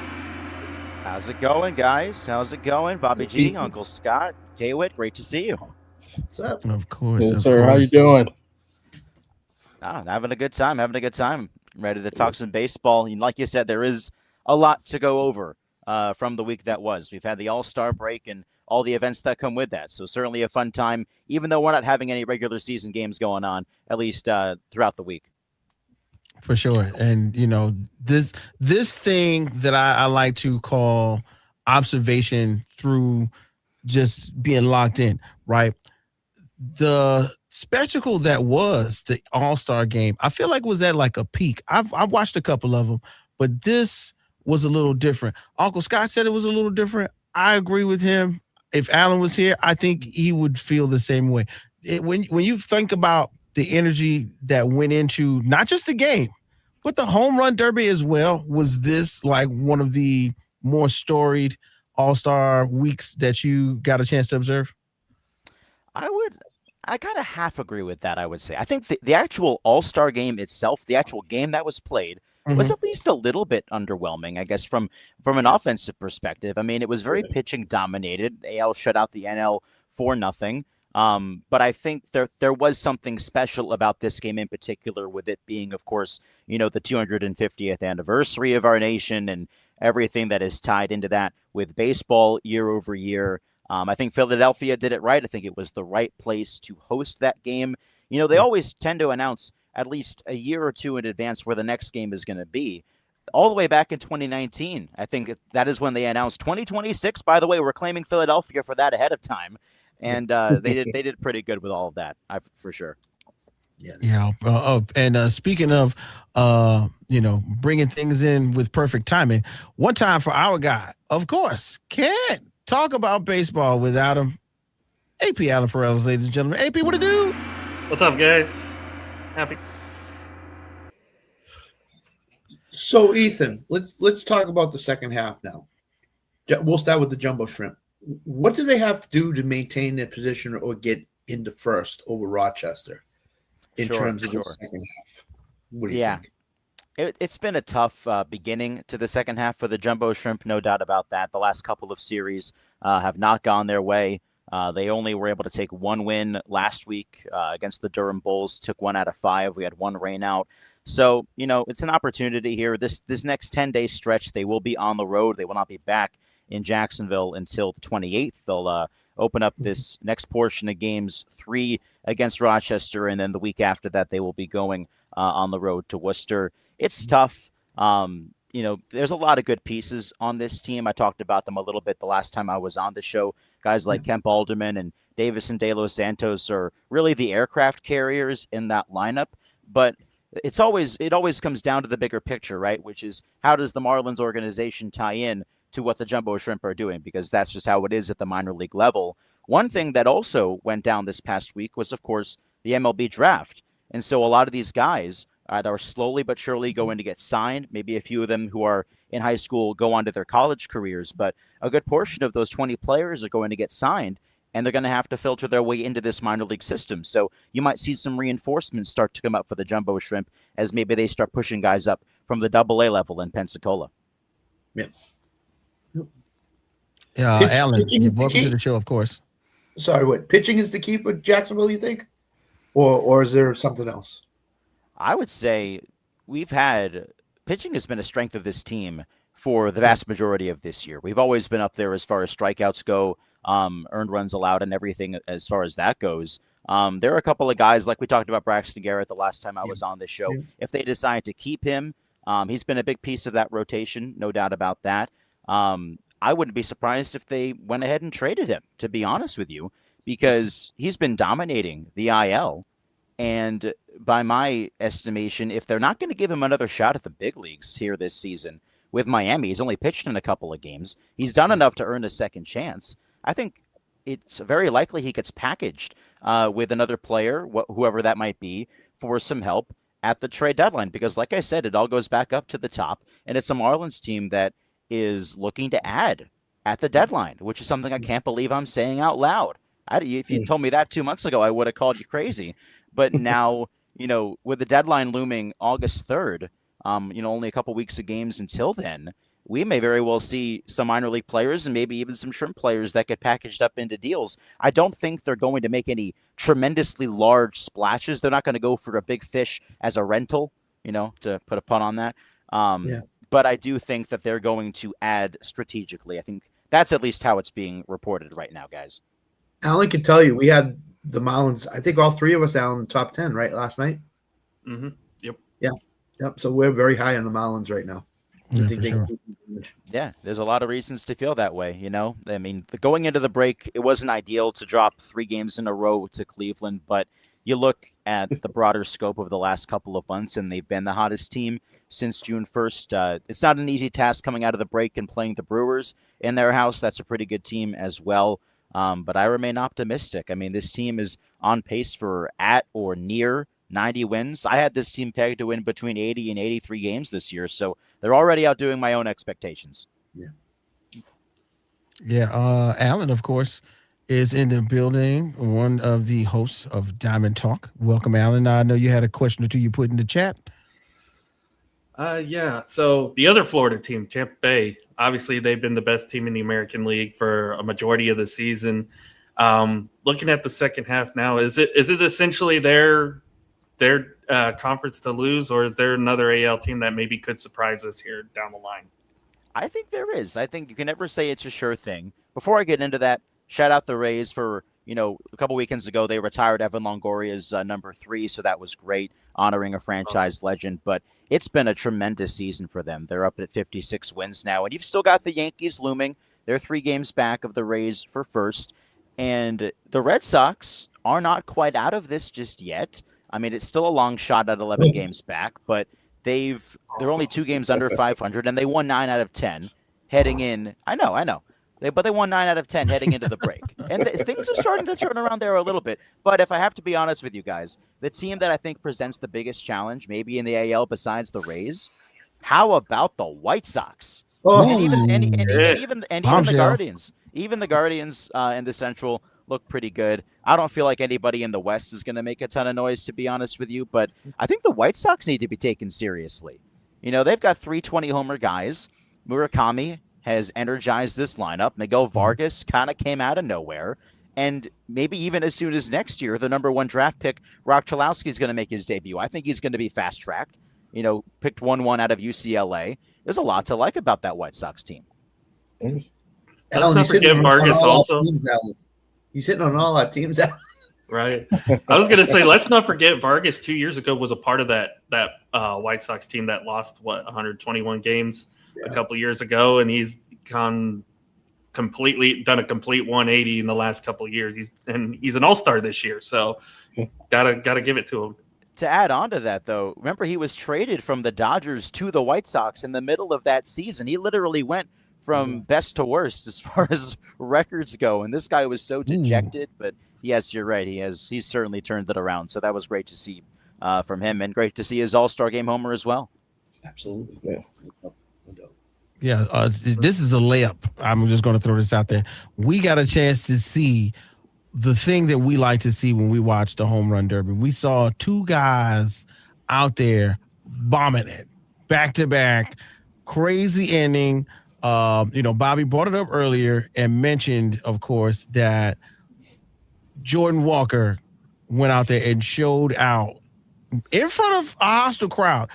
How's it going, guys? How's it going? Bobby G, Uncle Scott, Jay-Witt, great to see you. What's up? Of course. Yes, sir. How you doing? Having a good time. Ready to talk some baseball. And like you said, there is a lot to go over from the week that was. We've had the All-Star break and all the events that come with that. So certainly a fun time, even though we're not having any regular season games going on, at least throughout the week. For sure. And, you know, this thing that I like to call observation through just being locked in, right? The spectacle that was the All-Star game, I feel like was at like a peak. I've watched a couple of them, but this was a little different. Uncle Scott said it was a little different. I agree with him. If Alan was here, I think he would feel the same way. When you think about the energy that went into not just the game, but the home run derby as well, was this like one of the more storied All-Star weeks that you got a chance to observe? I kind of half agree with that, I would say. I think the actual All-Star game itself, the actual game that was played, was at least a little bit underwhelming, I guess, from an offensive perspective. I mean, it was very pitching dominated. AL shut out the NL 4-0. But I think there was something special about this game in particular, with it being, of course, you know, the 250th anniversary of our nation and everything that is tied into that with baseball year over year. I think Philadelphia did it right. I think it was the right place to host that game. You know, they always tend to announce at least a year or two in advance where the next game is going to be. All the way back in 2019, I think that is when they announced 2026. By the way, we're claiming Philadelphia for that ahead of time. And they did pretty good with all of that, for sure. Yeah. And speaking of, bringing things in with perfect timing, one time for our guy, of course, can't talk about baseball without him. AP Alan Perez, ladies and gentlemen. AP, what it do? What's up, guys? Happy. So, Ethan, let's talk about the second half now. We'll start with the Jumbo Shrimp. What do they have to do to maintain their position or get into first over Rochester in terms of the second half? What do you think? It's been a tough beginning to the second half for the Jumbo Shrimp, no doubt about that. The last couple of series have not gone their way. They only were able to take one win last week against the Durham Bulls, took 1 out of 5. We had 1 rain out. So, you know, it's an opportunity here. This next 10-day stretch, they will be on the road. They will not be back in Jacksonville until the 28th. They'll open up this next portion of games 3 against Rochester, and then the week after that, they will be going on the road to Worcester. It's tough. There's a lot of good pieces on this team. I talked about them a little bit the last time I was on the show. Guys like Kemp Alderman and Davison De Los Santos are really the aircraft carriers in that lineup. But it always comes down to the bigger picture, right? Which is, how does the Marlins organization tie in to what the Jumbo Shrimp are doing? Because that's just how it is at the minor league level. One thing that also went down this past week was, of course, the MLB draft. And so a lot of these guys that are slowly but surely going to get signed. Maybe a few of them who are in high school go on to their college careers, but a good portion of those 20 players are going to get signed, and they're going to have to filter their way into this minor league system. So you might see some reinforcements start to come up for the Jumbo Shrimp as maybe they start pushing guys up from the AA level in Pensacola. Yeah. Alan, pitching you're is the welcome key? to the show, of course. Sorry, what? Pitching is the key for Jacksonville, you think? Or is there something else? I would say pitching has been a strength of this team for the vast majority of this year. We've always been up there as far as strikeouts go, earned runs allowed, and everything as far as that goes. There are a couple of guys, like we talked about Braxton Garrett the last time I was on this show. Yeah. If they decide to keep him, he's been a big piece of that rotation, no doubt about that. I wouldn't be surprised if they went ahead and traded him, to be honest with you, because he's been dominating the IL. And by my estimation, if they're not going to give him another shot at the big leagues here this season with Miami, he's only pitched in a couple of games. He's done enough to earn a second chance. I think it's very likely he gets packaged with another player, whoever that might be, for some help at the trade deadline. Because like I said, it all goes back up to the top, and it's a Marlins team that is looking to add at the deadline, which is something I can't believe I'm saying out loud. If you told me that 2 months ago, I would have called you crazy. But now, with the deadline looming August 3rd, only a couple weeks of games until then, we may very well see some minor league players and maybe even some shrimp players that get packaged up into deals. I don't think they're going to make any tremendously large splashes. They're not going to go for a big fish as a rental, to put a pun on that. But I do think that they're going to add strategically. I think that's at least how it's being reported right now, guys. Alan can tell you, we had the Marlins, I think all three of us, Alan, top 10, right, last night? Mm-hmm. Yep. Yep. So we're very high on the Marlins right now. Yeah, for sure. Yeah, there's a lot of reasons to feel that way, I mean, going into the break, it wasn't ideal to drop 3 games in a row to Cleveland, but you look at the broader scope of the last couple of months, and they've been the hottest team since June 1st. It's not an easy task coming out of the break and playing the Brewers in their house. That's a pretty good team as well. But I remain optimistic. I mean, this team is on pace for at or near 90 wins. I had this team pegged to win between 80 and 83 games this year, so they're already outdoing my own expectations. Yeah. Alan, of course, is in the building, one of the hosts of Diamond Talk. Welcome, Alan. I know you had a question or two you put in the chat. Yeah. So the other Florida team, Tampa Bay, obviously they've been the best team in the American League for a majority of the season. Looking at the second half now, is it essentially their conference to lose, or is there another AL team that maybe could surprise us here down the line? I think there is. I think you can never say it's a sure thing. Before I get into that, shout out the Rays for, a couple weekends ago, they retired Evan Longoria's number 3, so that was great, honoring a franchise legend. But it's been a tremendous season for them. They're up at 56 wins now, and you've still got the Yankees looming. They're 3 games back of the Rays for first, and the Red Sox are not quite out of this just yet. I mean, it's still a long shot at 11 games back, but they're only 2 games under 500, and they won 9 out of 10 heading in. I know. But they won 9 out of 10 heading into the break. And things are starting to turn around there a little bit. But if I have to be honest with you guys, the team that I think presents the biggest challenge, maybe in the AL besides the Rays, how about the White Sox? And even the Guardians. Even the Guardians in the Central look pretty good. I don't feel like anybody in the West is going to make a ton of noise, to be honest with you. But I think the White Sox need to be taken seriously. They've got 320 homer guys. Murakami has energized this lineup. Miguel Vargas kind of came out of nowhere. And maybe even as soon as next year, the number 1 draft pick, Rock Chalowski, is going to make his debut. I think he's going to be fast-tracked. Picked 1-1 out of UCLA. There's a lot to like about that White Sox team. Let's not forget Vargas also. He's sitting on all our teams out. Right. I was going to say, let's not forget Vargas 2 years ago was a part of that White Sox team that lost, 121 games a couple years ago, and he's done a complete 180 in the last couple of years. He's an all-star this year, so gotta give it to him. To add on to that, though, remember he was traded from the Dodgers to the White Sox in the middle of that season. He literally went from best to worst as far as records go, and this guy was so dejected. But yes, you're right. He's certainly turned it around. So that was great to see from him, and great to see his All-Star Game homer as well. Absolutely. Yeah, this is a layup. I'm just going to throw this out there. We got a chance to see the thing that we like to see when we watch the Home Run Derby. We saw 2 guys out there bombing it back to back, crazy inning. Bobby brought it up earlier and mentioned, of course, that Jordan Walker went out there and showed out in front of a hostile crowd.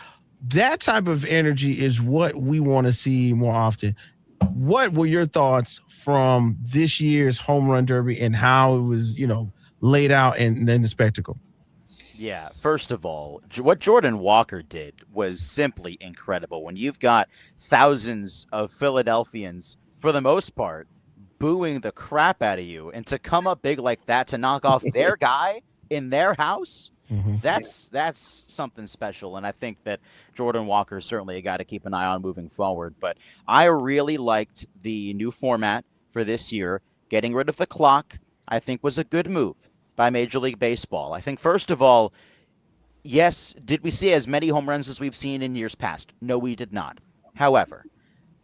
That type of energy is what we want to see more often. What were your thoughts from this year's home run derby and how it was, laid out and then the spectacle? Yeah, first of all, what Jordan Walker did was simply incredible. When you've got thousands of Philadelphians, for the most part, booing the crap out of you, and to come up big like that to knock off their guy in their house, that's something special. And I think that Jordan Walker is certainly a guy to keep an eye on moving forward. But I really liked the new format for this year. Getting rid of the clock, I think, was a good move by Major League Baseball. I think, first of all, yes, did we see as many home runs as we've seen in years past? No, we did not. However,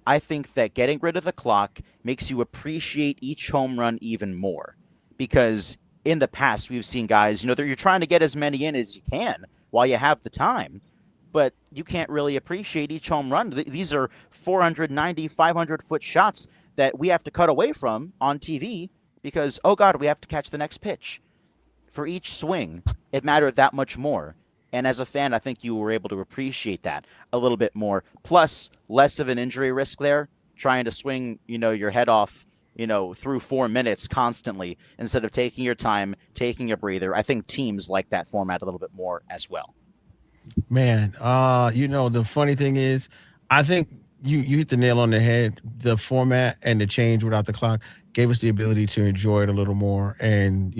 I think that getting rid of the clock makes you appreciate each home run even more, because in the past we've seen guys, you're trying to get as many in as you can while you have the time, but you can't really appreciate each home run. These are 490, 500-foot shots that we have to cut away from on TV because, oh God, we have to catch the next pitch. For each swing, it mattered that much more. And as a fan, I think you were able to appreciate that a little bit more. Plus, less of an injury risk there, trying to swing, your head off, through 4 minutes constantly instead of taking your time, taking a breather. I think teams like that format a little bit more as well. Man, the funny thing is, I think you hit the nail on the head. The format and the change without the clock gave us the ability to enjoy it a little more and,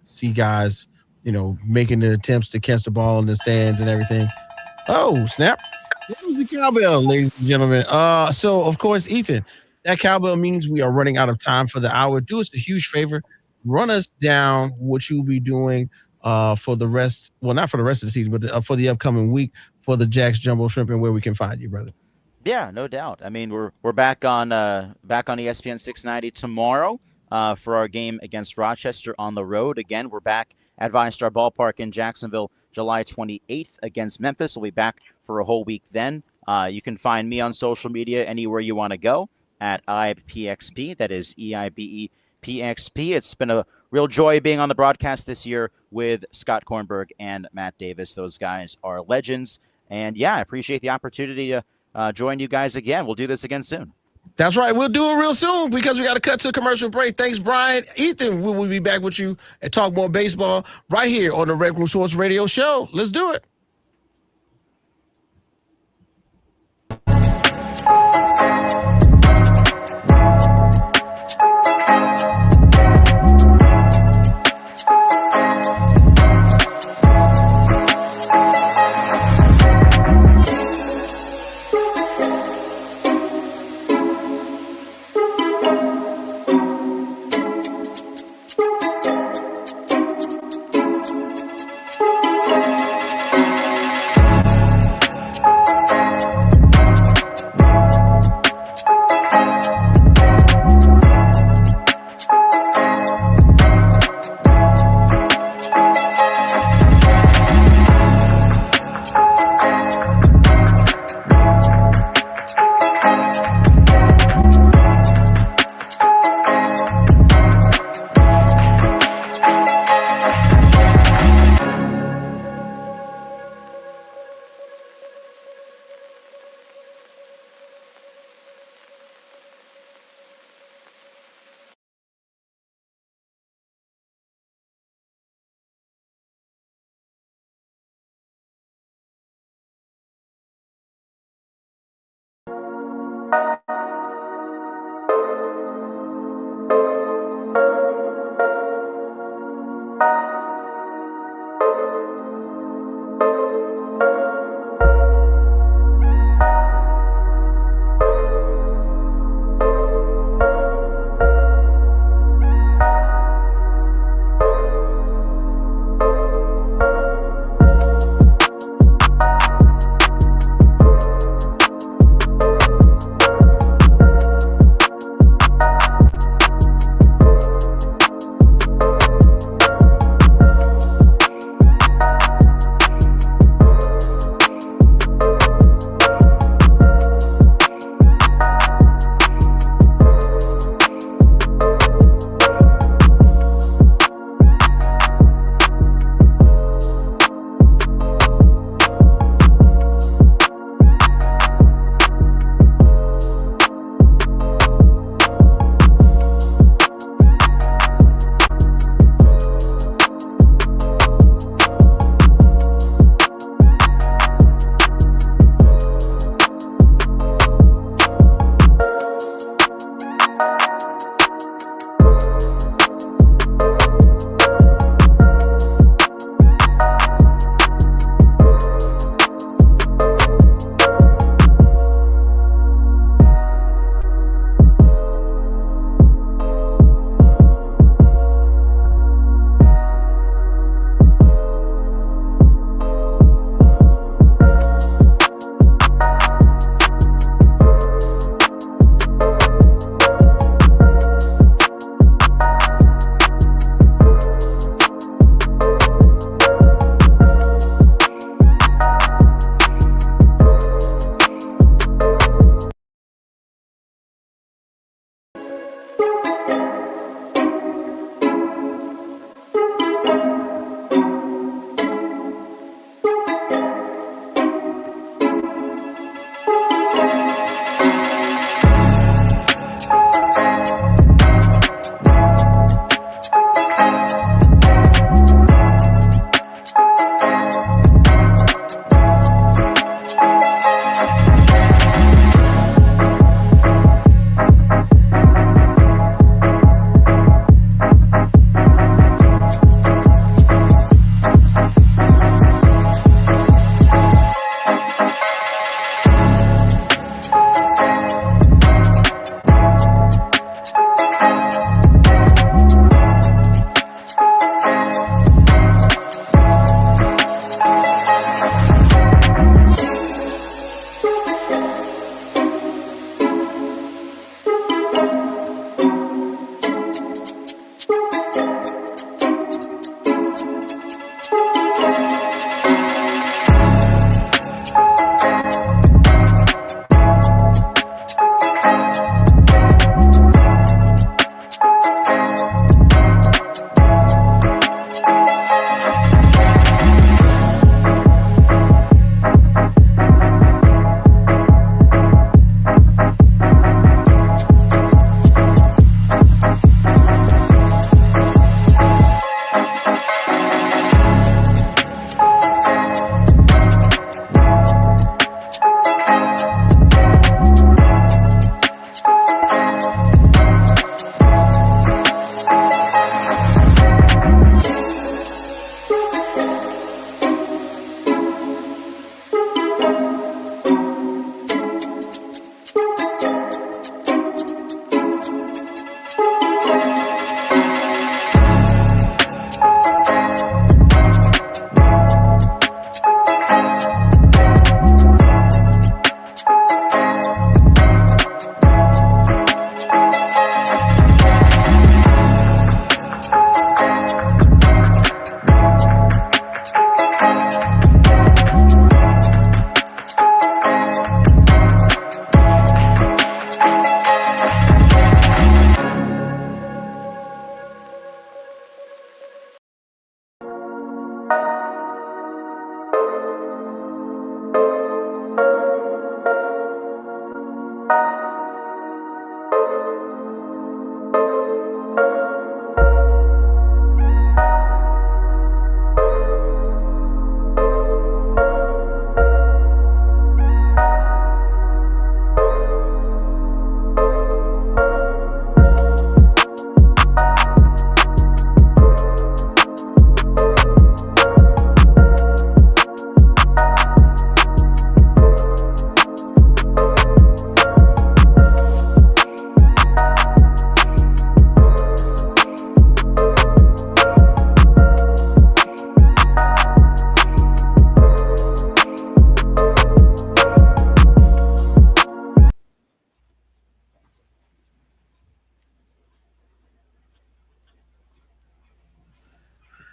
see guys, making the attempts to catch the ball in the stands and everything. Oh, snap. That was the cowbell, ladies and gentlemen. So, of course, Ethan, that cowbell means we are running out of time for the hour. Do us a huge favor. Run us down what you'll be doing for the rest. Well, not for the rest of the season, but for the upcoming week for the Jack's Jumbo Shrimp and where we can find you, brother. Yeah, no doubt. I mean, we're back on ESPN 690 tomorrow for our game against Rochester on the road. Again, we're back at ViStar Ballpark in Jacksonville, July 28th against Memphis. We'll be back for a whole week then. You can find me on social media anywhere you want to go at EibePXP. That is EIBEPXP. It's been a real joy being on the broadcast this year with Scott Kornberg and Matt Davis. Those guys are legends. And yeah, I appreciate the opportunity to join you guys again. We'll do this again soon. That's right. We'll do it real soon because we got to cut to a commercial break. Thanks, Brian. Ethan, we will be back with you and talk more baseball right here on the RecRoom Sports Radio show. Let's do it.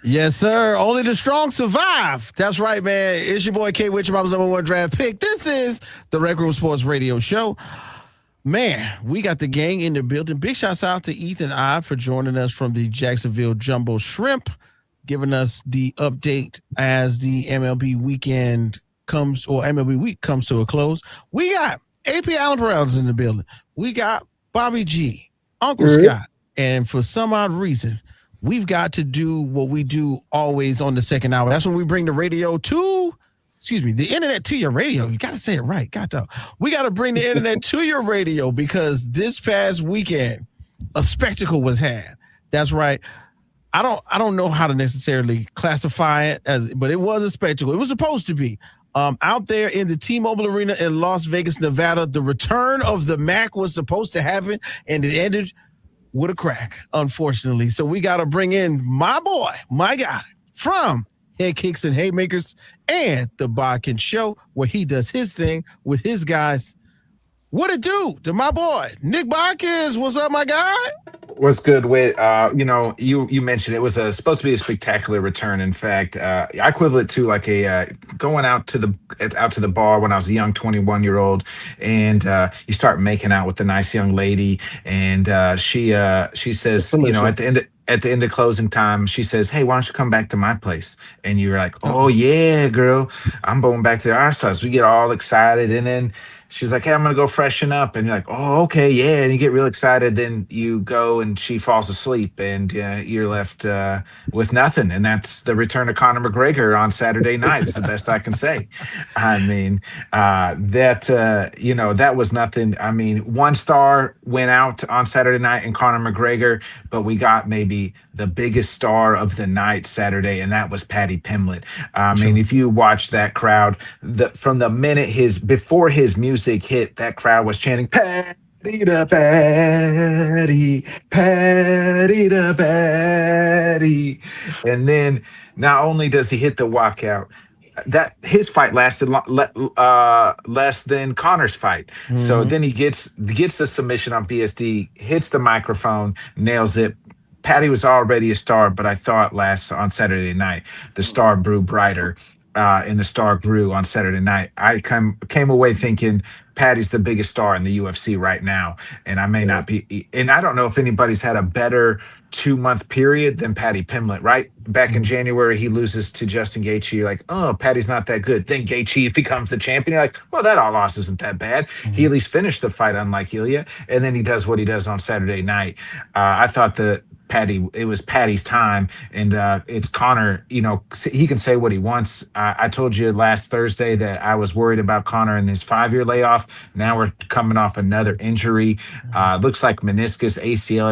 Yes, sir. Only the strong survive. That's right, man. It's your boy K Witch, my #1 draft pick. This is the RecRoom Sports Radio Show. Man, we got the gang in the building. Big shouts out to Ethan Eibe for joining us from the Jacksonville Jumbo Shrimp, giving us the update as the MLB weekend comes, or MLB week comes to a close. We got AP Allen Peralta's in the building. We got Bobby G, Uncle Scott, and for some odd reason, we've got to do what we do always on the second hour. That's when we bring the internet to your radio. You got to say it right. We got to bring the internet to your radio because this past weekend, a spectacle was had. That's right. I don't know how to necessarily classify it but it was a spectacle. It was supposed to be. Out there in the T-Mobile Arena in Las Vegas, Nevada, the return of the Mac was supposed to happen, and it ended with a crack, unfortunately. So we got to bring in my boy, my guy, from Head Kicks and Haymakers and the Bodkins Show, where he does his thing with his guys. What it do to my boy, Nick Bodkins? What's up, my guy? What's good, Whit? You mentioned it was supposed to be a spectacular return. In fact, I equivalent to like a going out to the bar when I was a young 21-year-old, and you start making out with a nice young lady, and she says, at the end of closing time, she says, "Hey, why don't you come back to my place?" And you're like, "Oh yeah, girl, I'm going back to our house." We get all excited, and then she's like, "Hey, I'm gonna go freshen up," and you're like, "Oh, okay, yeah." And you get real excited. Then you go, and she falls asleep, and you're left with nothing. And that's the return of Conor McGregor on Saturday night. Is the best I can say. I mean, that was nothing. I mean, one star went out on Saturday night in Conor McGregor, but we got maybe the biggest star of the night Saturday, and that was Paddy Pimblett. I mean, if you watch that crowd, from the minute before his music hit, that crowd was chanting "Paddy da Paddy, Paddy da Paddy," and then not only does he hit the walkout, that his fight lasted less than Conor's fight. Mm-hmm. So then he gets the submission on BSD, hits the microphone, nails it. Paddy was already a star, but I thought on Saturday night, the star grew brighter, and the star grew on Saturday night. I came away thinking Paddy's the biggest star in the UFC right now, and I may not be. And I don't know if anybody's had a better 2-month period than Paddy Pimblett. Right back in January, he loses to Justin Gaethje. You're like, "Oh, Paddy's not that good." Then Gaethje becomes the champion. You're like, "Well, that all loss isn't that bad." Mm-hmm. He at least finished the fight, unlike Ilya, and then he does what he does on Saturday night. I thought it was Paddy's time, and it's Conor. He can say what he wants. I told you last Thursday that I was worried about Conor and his 5-year layoff. Now we're coming off another injury. Looks like meniscus, ACL.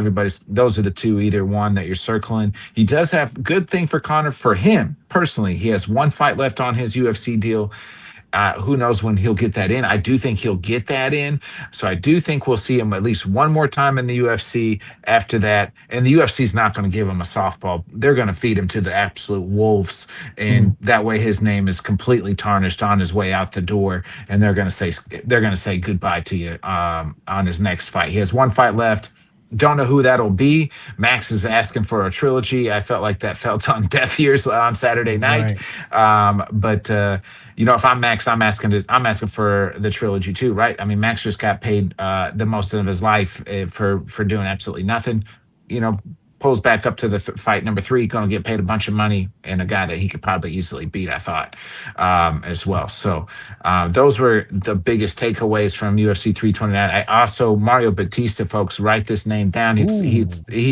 Those are the two, either one that you're circling. He does have good thing for Conor. For him personally, he has one fight left on his UFC deal. Who knows when he'll get that in? I do think he'll get that in. So I do think we'll see him at least one more time in the UFC after that. And the UFC is not going to give him a softball. They're going to feed him to the absolute wolves. And that way his name is completely tarnished on his way out the door. And they're going to say goodbye to you on his next fight. He has one fight left. Don't know who that'll be. Max is asking for a trilogy. I felt like that fell on deaf ears on Saturday night. Right. But if I'm Max, I'm asking for the trilogy too, right? I mean, Max just got paid the most of his life for doing absolutely nothing. Pulls back up to the fight number 3, going to get paid a bunch of money, and a guy that he could probably easily beat, I thought, as well. So those were the biggest takeaways from UFC 329. Mario Batista, folks, write this name down. He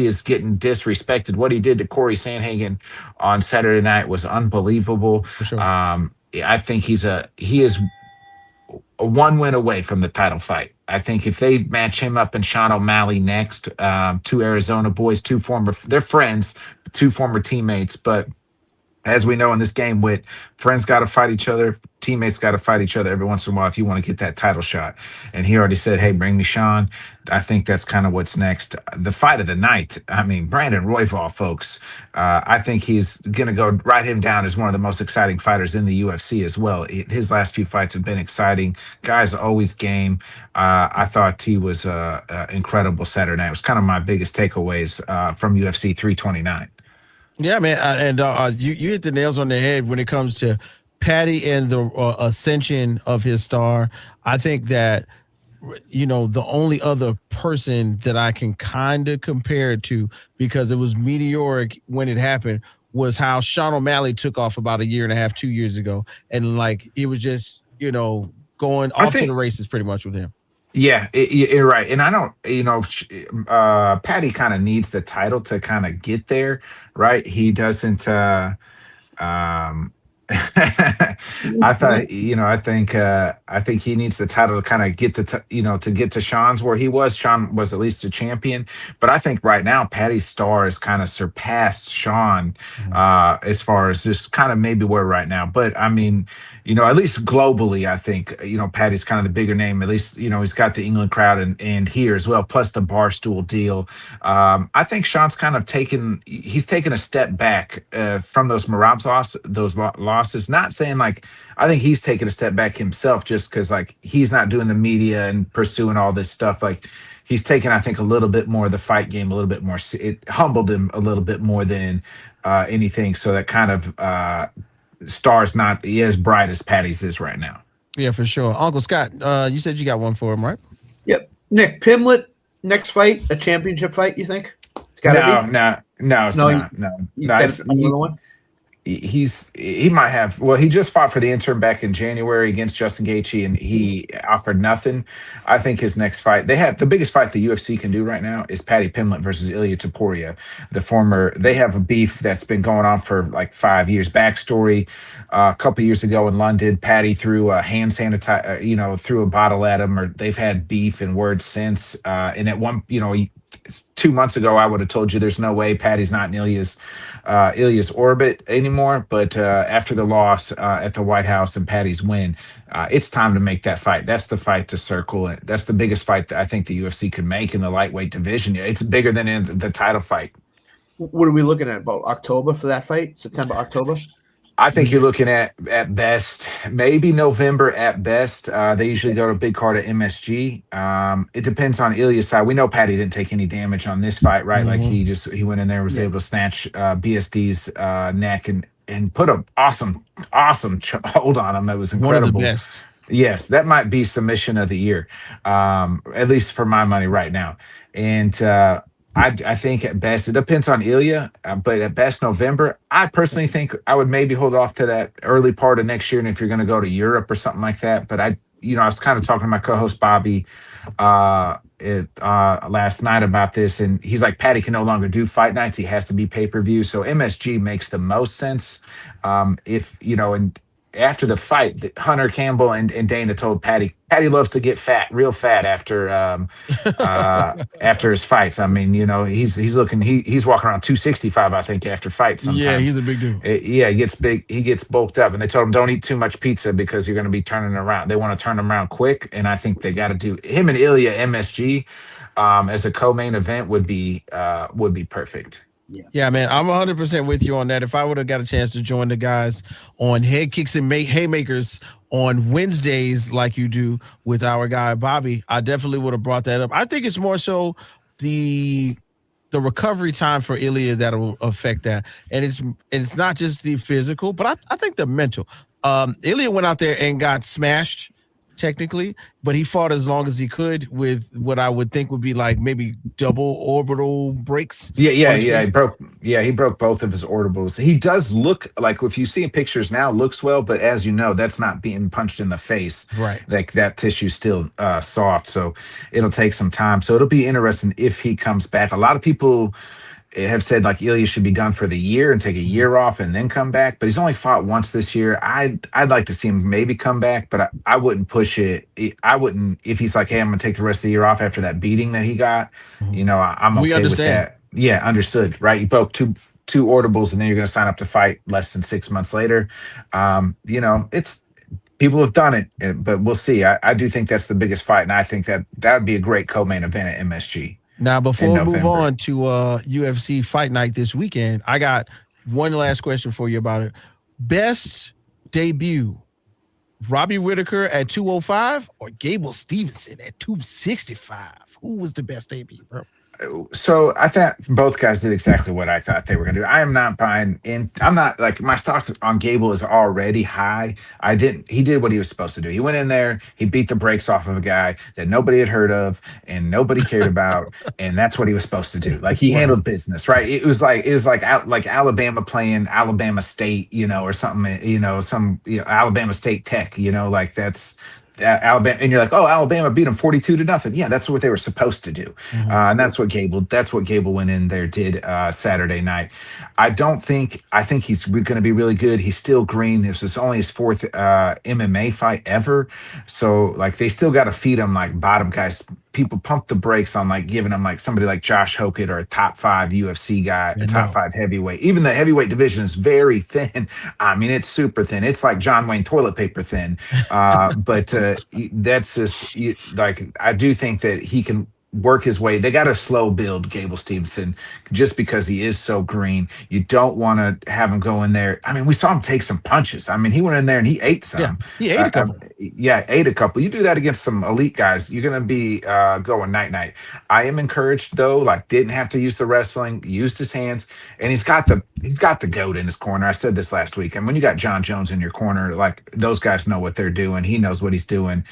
is getting disrespected. What he did to Corey Sandhagen on Saturday night was unbelievable. For sure. I think he is one win away from the title fight. I think if they match him up and Sean O'Malley next, two Arizona boys, they're friends, 2 former teammates, but as we know in this game, friends got to fight each other, teammates got to fight each other every once in a while if you want to get that title shot. And he already said, "Hey, bring me Sean." I think that's kind of what's next. The fight of the night, I mean, Brandon Royval, folks, I think he's going to write him down as one of the most exciting fighters in the UFC as well. His last few fights have been exciting. Guy's always game. I thought he was incredible Saturday night. It was kind of my biggest takeaways from UFC 329. Yeah, man, you hit the nails on the head when it comes to Patty and the ascension of his star. I think that the only other person that I can kind of compare it to, because it was meteoric when it happened, was how Sean O'Malley took off about a year and a half, 2 years ago, and like it was just going off to the races pretty much with him. Yeah, you're right. And I don't, Patty kind of needs the title to kind of get there, right? He doesn't, I thought, I think he needs the title to kind of get to get to Sean's where he was. Sean was at least a champion, but I think right now Patty's star has kind of surpassed Sean as far as just kind of maybe where right now. But I mean, at least globally, I think Patty's kind of the bigger name. At least he's got the England crowd and here as well, plus the Barstool deal. I think Sean's kind of taken a step back from those Marab's losses. Not saying like I think he's taken a step back himself just because like he's not doing the media and pursuing all this stuff. Like he's taken, I think, a little bit more of the fight game, a little bit more. It humbled him a little bit more than anything. So that kind of star's not as bright as Patty's is right now. Yeah, for sure. Uncle Scott, you said you got one for him, right? Yep. Nick Pimlet, next fight, a championship fight, you think? It's gotta be? No, it's not. No, it's another one. He might have. Well, he just fought for the interim back in January against Justin Gaethje, and he offered nothing. I think his next fight, the biggest fight the UFC can do right now is Paddy Pimblett versus Ilia Topuria, They have a beef that's been going on for like 5 years. Backstory: a couple years ago in London, Paddy threw a hand sanitizer, threw a bottle at him, or they've had beef and words since. And at 2 months ago, I would have told you there's no way Paddy's not in Ilya's orbit anymore. But after the loss at the White House and Paddy's win, it's time to make that fight. That's the fight to circle. That's the biggest fight that I think the UFC could make in the lightweight division. It's bigger than in the title fight. What are we looking at? About October for that fight? September, October? I think you're looking at best, maybe November at best. They usually go to a big card at MSG. It depends on Ilya's side. We know Paddy didn't take any damage on this fight, right? Like he went in there, was able to snatch BSD's neck and put an awesome hold on him. It was incredible. One of the best. Yes, that might be submission of the year, at least for my money right now. And I think at best, it depends on Ilya, but at best November. I personally think I would maybe hold off to that early part of next year, and if you're going to go to Europe or something like that. But I was kind of talking to my co-host Bobby last night about this, and he's like, Paddy can no longer do fight nights; he has to be pay-per-view. So MSG makes the most sense. And after the fight, Hunter Campbell and Dana told Paddy loves to get real fat after after his fights. I mean, he's walking around 265, I think, after fights sometimes. Yeah, he's a big dude. He gets big, he gets bulked up, and they told him don't eat too much pizza because you're going to be turning around. They want to turn him around quick, and I think they got to do him and Ilya MSG as a co-main event would be perfect. Yeah, man, I'm 100% with you on that. If I would have got a chance to join the guys on Head Kicks and Haymakers on Wednesdays like you do with our guy Bobby, I definitely would have brought that up. I think it's more so the recovery time for Ilya that will affect that. And it's not just the physical, but I think the mental. Ilya went out there and got smashed technically, but he fought as long as he could with what I would think would be like maybe double orbital breaks. Yeah. He broke both of his orbitals. He does look like, if you see pictures now, looks well, but as you know, that's not being punched in the face. Right. Like that tissue's still soft, so it'll take some time. So it'll be interesting if he comes back. A lot of people have said like Ilya should be done for the year and take a year off and then come back, but he's only fought once this year. I'd like to see him maybe come back, but I wouldn't push it. I wouldn't, if he's like, hey, I'm gonna take the rest of the year off after that beating that he got. I'm okay with that. Yeah, understood. Right, you broke two orbibles and then you're gonna sign up to fight less than 6 months later. It's people have done it, but we'll see. I do think that's the biggest fight, and I think that would be a great co-main event at MSG. Now, before we move on to UFC Fight Night this weekend, I got one last question for you about it. Best debut, Robbie Whittaker at 205 or Gable Stevenson at 265? Who was the best debut, bro? So I thought both guys did exactly what I thought they were going to do. I am not buying in. I'm not like my stock on Gable is already high. He did what he was supposed to do. He went in there, he beat the brakes off of a guy that nobody had heard of and nobody cared about. And that's what he was supposed to do. Like he handled business, right? It was like Alabama playing Alabama State, or something, Alabama State Tech, like that's Alabama, and you're like, oh, Alabama beat them 42-0. Yeah, that's what they were supposed to do, and that's what Gable went in there did Saturday night. I think he's going to be really good. He's still green. This is only his fourth MMA fight ever, so like they still got to feed him like bottom guys. People pump the brakes on like giving him like somebody like Josh Hokett or a top 5 UFC guy, a top 5 heavyweight. Even the heavyweight division is very thin. I mean, it's super thin. It's like John Wayne toilet paper thin. But that's just like I do think that he can work his way. They got to slow build Gable Stevenson just because he is so green. You don't want to have him go in there. I mean, we saw him take some punches. I mean, he went in there and he ate some. Yeah, he ate a couple. Ate a couple. You do that against some elite guys, you're going to be going night-night. I am encouraged though, like didn't have to use the wrestling, used his hands, and he's got the GOAT in his corner. I said this last week. And when you got John Jones in your corner, like those guys know what they're doing. He knows what he's doing.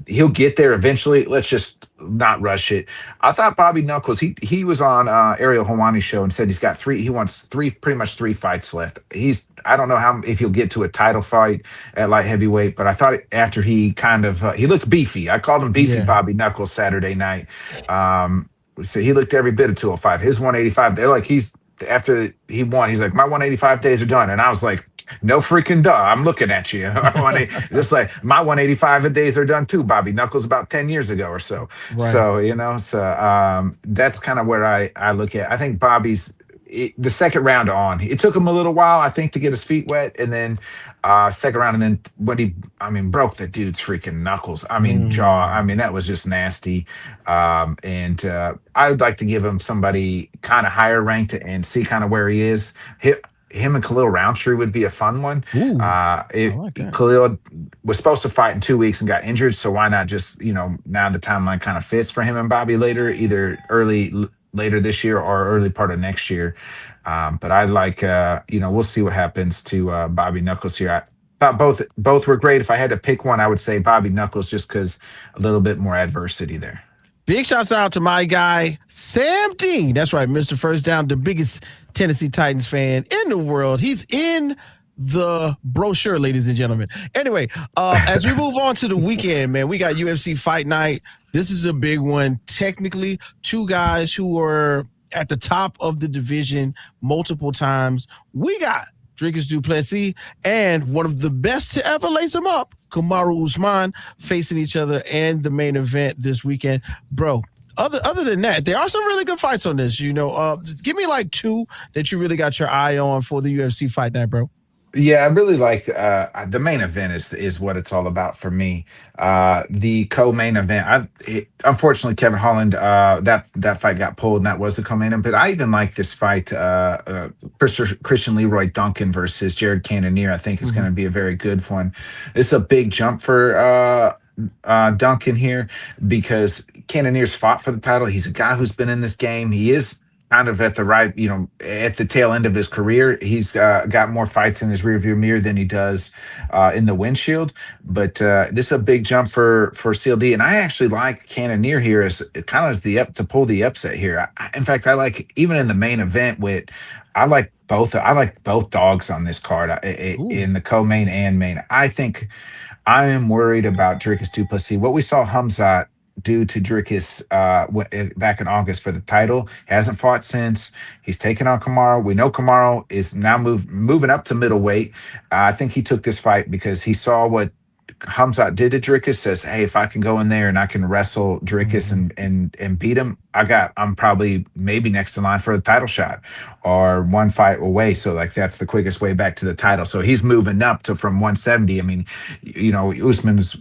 He'll get there eventually. Let's just not rush it. I thought Bobby Knuckles, he was on Ariel Helwani's show and said he wants pretty much three fights left. I don't know if he'll get to a title fight at light heavyweight, but I thought after he kind of he looked beefy. I called him beefy Bobby Knuckles Saturday night. So he looked every bit of 205. His 185, they're like after he won, he's like, my 185 days are done. And I was like, no freaking duh. I'm looking at you. Just like my 185 days are done too, Bobby Knuckles, about 10 years ago or so. Right. So, that's kind of where I look at. I think Bobby's the second round on. It took him a little while, I think, to get his feet wet. And then second round, and then when he broke the dude's freaking knuckles. Jaw. That was just nasty. And I'd like to give him somebody kind of higher ranked and see kind of where he is. Him and Khalil Roundtree would be a fun one. Khalil was supposed to fight in 2 weeks and got injured, so why not just, now the timeline kind of fits for him and Bobby later, either later this year or early part of next year. But I like, we'll see what happens to Bobby Knuckles here. I thought both were great. If I had to pick one, I would say Bobby Knuckles just because a little bit more adversity there. Big shouts out to my guy, Sam Dean. That's right, Mr. First Down, the biggest Tennessee Titans fan in the world. He's in the brochure, ladies and gentlemen. Anyway, as we move on to the weekend, man, we got UFC Fight Night. This is a big one. Technically, two guys who are at the top of the division multiple times. We got Dricus du Plessis and one of the best to ever lace him up, Kamaru Usman, facing each other and the main event this weekend. Bro, other than that, there are some really good fights on this. Give me like two that you really got your eye on for the UFC Fight Night, bro. Yeah, I really like the main event is what it's all about for me. The co-main event, unfortunately, Kevin Holland, that fight got pulled, and that was the co-main event. But I even like this fight, Christian Leroy Duncan versus Jared Cannonier. I think is going to be a very good one. It's a big jump for Duncan here because Cannonier's fought for the title. He's a guy who's been in this game. He is kind of at the tail end of his career. He's got more fights in his rearview mirror than he does in the windshield. But this is a big jump for CLD, and I actually like Cannonier here as kind of as to pull the upset here. In fact, I like even in the main event I like both dogs on this card in the co-main and main. I think I am worried about Dricus du Plessis. What we saw Hamzat do to Dricus back in August for the title. Hasn't fought since. He's taken on Kamaru. We know Kamaru is now moving up to middleweight. I think he took this fight because he saw what Hamzat did to Dricus, says, hey, if I can go in there and I can wrestle Dricus and beat him, I'm probably maybe next in line for the title shot or one fight away. So like that's the quickest way back to the title. So he's moving up from 170. Usman's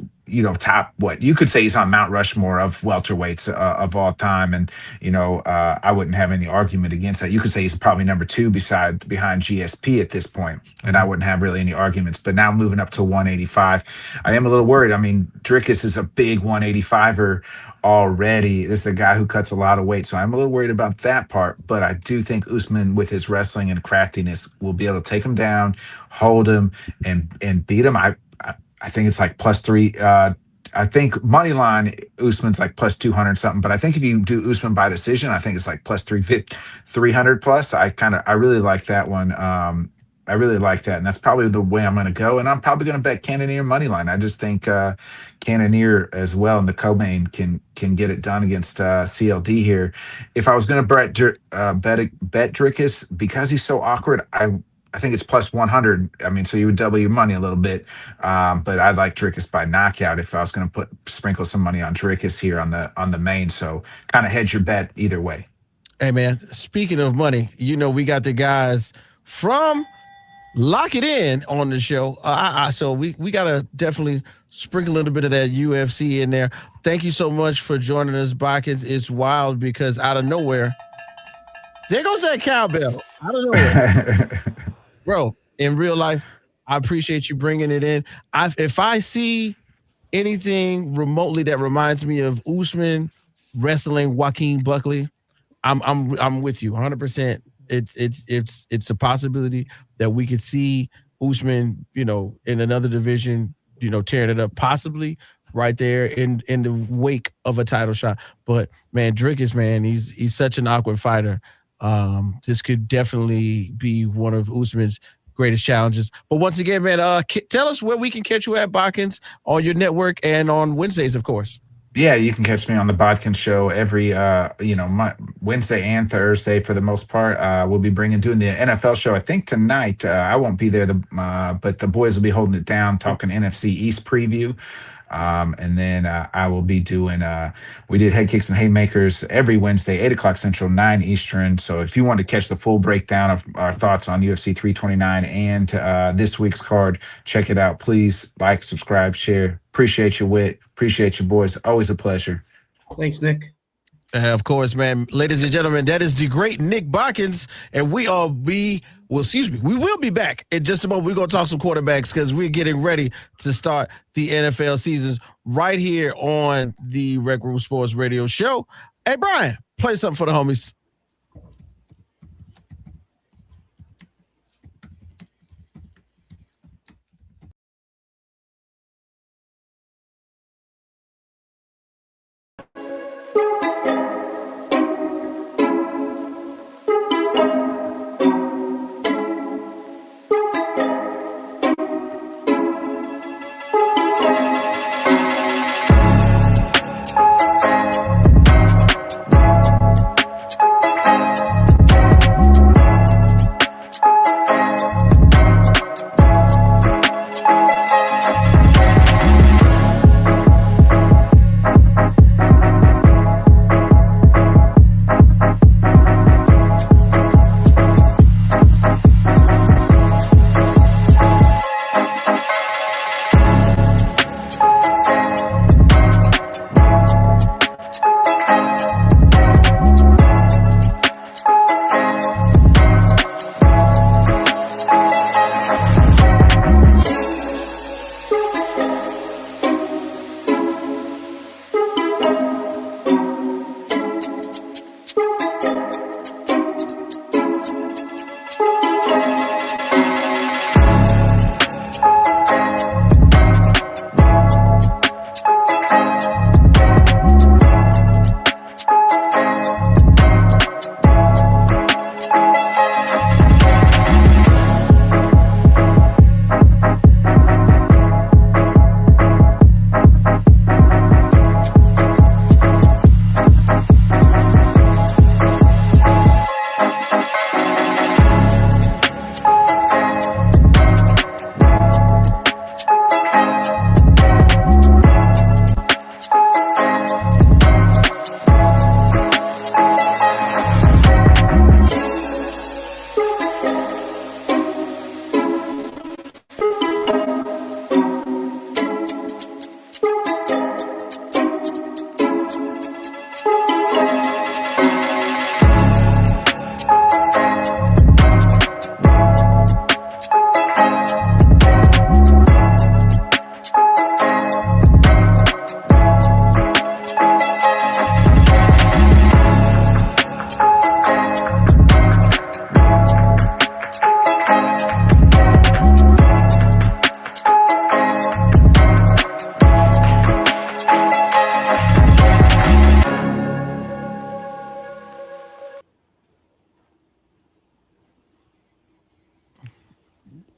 top, what you could say he's on Mount Rushmore of welterweights of all time. And, I wouldn't have any argument against that. You could say he's probably number 2 behind GSP at this point, and I wouldn't have really any arguments. But now moving up to 185, I am a little worried. I mean, Dricus is a big 185er already. This is a guy who cuts a lot of weight, so I'm a little worried about that part. But I do think Usman, with his wrestling and craftiness, will be able to take him down, hold him, and beat him. I think it's like +3. I think money line Usman's like +200 something, but I think if you do Usman by decision, I think it's like +300 plus. I really like that one. I really like that, and that's probably the way I'm going to go. And I'm probably going to bet Cannonier money line. I just think Cannonier as well in the co-main can get it done against CLD here. If I was going to bet Dricus, because he's so awkward, I think it's +100. I mean, so you would double your money a little bit. But I'd like Dricus by knockout if I was going to sprinkle some money on Dricus here on the main. So kind of hedge your bet either way. Hey, man, speaking of money, we got the guys from Lock It In on the show. So we got to definitely sprinkle a little bit of that UFC in there. Thank you so much for joining us, Bodkins. It's wild because out of nowhere, there goes that cowbell. Out of nowhere. Bro, in real life, I appreciate you bringing it in. If I see anything remotely that reminds me of Usman wrestling Joaquin Buckley, I'm with you 100%. It's a possibility that we could see Usman, in another division, tearing it up, possibly right there in the wake of a title shot. But man, Dricus, man, he's such an awkward fighter. This could definitely be one of Usman's greatest challenges. But once again, man, tell us where we can catch you at, Bodkins, on your network and on Wednesdays, of course. Yeah, you can catch me on the Bodkins show every Wednesday and Thursday for the most part. We'll be doing the NFL show. I think tonight I won't be there, but the boys will be holding it down, talking NFC East preview. And then I will be doing we did Head Kicks and Haymakers every Wednesday, 8:00 Central, 9 Eastern. So if you want to catch the full breakdown of our thoughts on UFC 329 and this week's card, check it out. Please like, subscribe, share. Appreciate your wit. Appreciate you, boys. Always a pleasure. Thanks, Nick. Of course, man. Ladies and gentlemen, that is the great Nick Bodkins, and we will be back in just a moment. We're going to talk some quarterbacks because we're getting ready to start the NFL seasons right here on the RecRoom Sports Radio show. Hey, Brian, play something for the homies.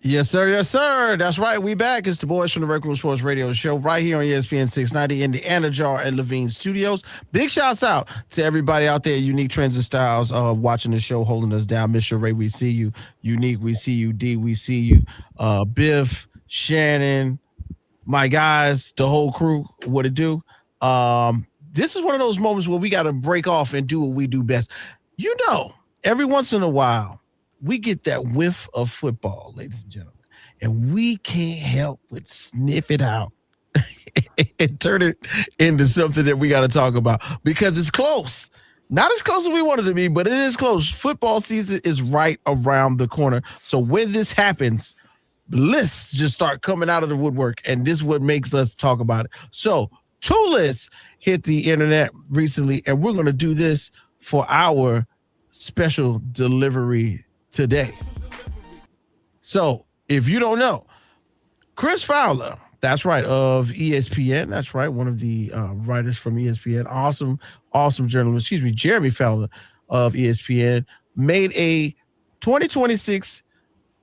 Yes, sir. Yes, sir. That's right. We back. It's the boys from the RecRoom Sports Radio show right here on ESPN 690 in the Anajar and Levine studios. Big shouts out to everybody out there, Unique Trends and Styles, watching the show, holding us down. Mr. Ray, we see you. Unique, we see you. D, we see you. Biff, Shannon, my guys, the whole crew, what it do. This is one of those moments where we got to break off and do what we do best. You know, every once in a while, we get that whiff of football, ladies and gentlemen, and we can't help but sniff it out and turn it into something that we got to talk about because it's close. Not as close as we wanted to be, but it is close. Football season is right around the corner. So when this happens, lists just start coming out of the woodwork, and this is what makes us talk about it. So 2 lists hit the internet recently, and we're going to do this for our special delivery today. So if you don't know, Chris Fowler, that's right, of ESPN, that's right, one of the writers from ESPN, awesome journalist, Jeremy Fowler of ESPN, made a 2026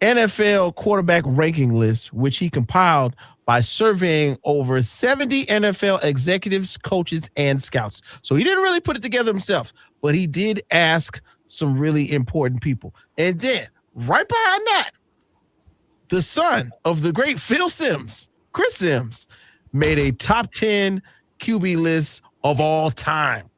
NFL quarterback ranking list, which he compiled by surveying over 70 NFL executives, coaches, and scouts. So he didn't really put it together himself, but he did ask some really important people. And then right behind that, the son of the great Phil Simms, Chris Simms, made a top 10 QB list of all time.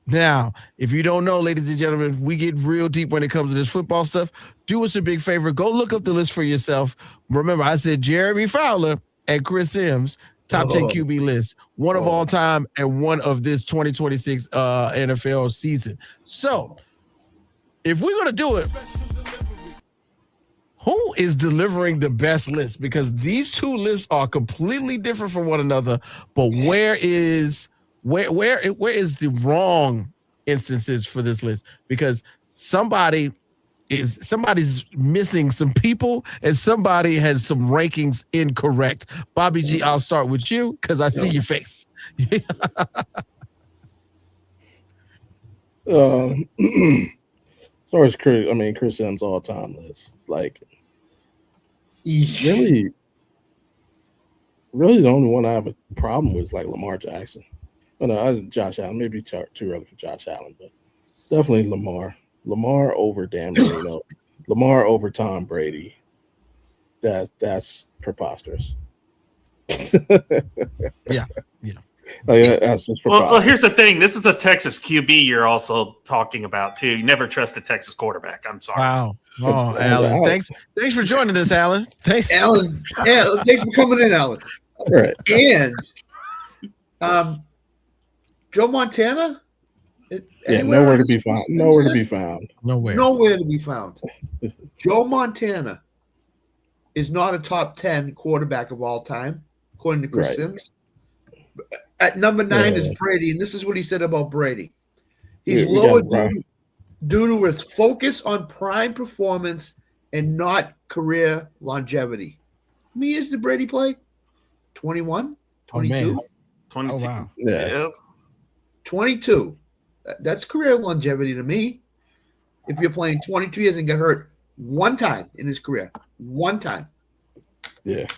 Now, if you don't know, ladies and gentlemen, we get real deep when it comes to this football stuff. Do us a big favor. Go look up the list for yourself. Remember, I said Jeremy Fowler and Chris Simms, top 10 QB list, one of all time and one of this 2026 NFL season. So if we're going to do it, who is delivering the best list? Because these 2 lists are completely different from one another, but where is the wrong instances for this list? Because somebody's missing some people and somebody has some rankings incorrect. Bobby G, I'll start with you because I see your face. As far as Chris Simms all-time list, like really the only one I have a problem with is like Lamar Jackson. Josh Allen, maybe too early for Josh Allen, but definitely Lamar. Lamar over Dan Marino. Lamar over Tom Brady. That's preposterous. Yeah. That's just preposterous. Well, here's the thing. This is a Texas QB you're also talking about, too. You never trust a Texas quarterback. I'm sorry. Wow. Oh, Alan. Thanks for joining us, Alan. Thanks. Alan. Thanks for coming in, Alan. All right. And Joe Montana? Nowhere to be found. Nowhere to be found. Joe Montana is not a top 10 quarterback of all time, according to Chris Simms. At number 9 is Brady, and this is what he said about Brady. He's lower due to his focus on prime performance and not career longevity. How many years did Brady play? 21? 22? 22. Oh, wow. Yeah. 22. That's career longevity to me. If you're playing 22 years and get hurt one time in his career, one time. Yeah.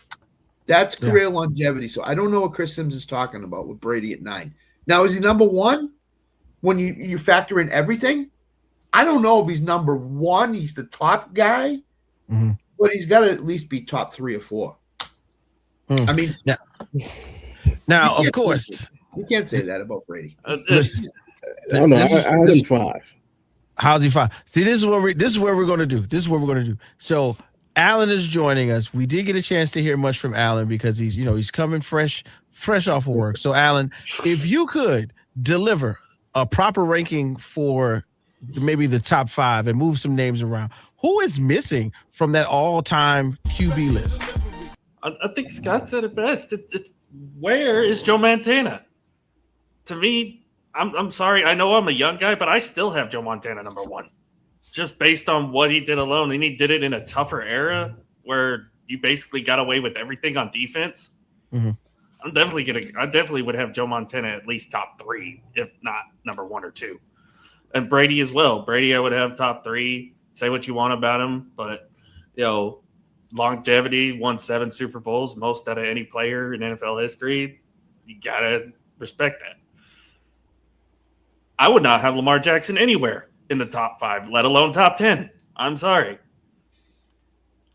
That's career longevity. So I don't know what Chris Simms is talking about with Brady at 9. Now, is he number 1 when you factor in everything? I don't know if he's number 1. He's the top guy, but he's got to at least be top 3 or 4. I mean, now of course, you can't say that about Brady. Listen, I had him 5. How's he 5? See, this is what we're going to do. So Alan is joining us. We did get a chance to hear much from Alan because he's coming fresh off of work. So Alan, if you could deliver a proper ranking for maybe the top 5 and move some names around, who is missing from that all-time QB list? I think Scott said it best. Where is Joe Montana? To me, I'm sorry. I know I'm a young guy, but I still have Joe Montana number 1. Just based on what he did alone. And he did it in a tougher era where you basically got away with everything on defense. Mm-hmm. I definitely would have Joe Montana at least top 3, if not number 1 or 2. And Brady as well. Brady, I would have top 3. Say what you want about him, but longevity, won 7 Super Bowls, most out of any player in NFL history. You got to respect that. I would not have Lamar Jackson anywhere in the top 5, let alone top 10. I'm sorry.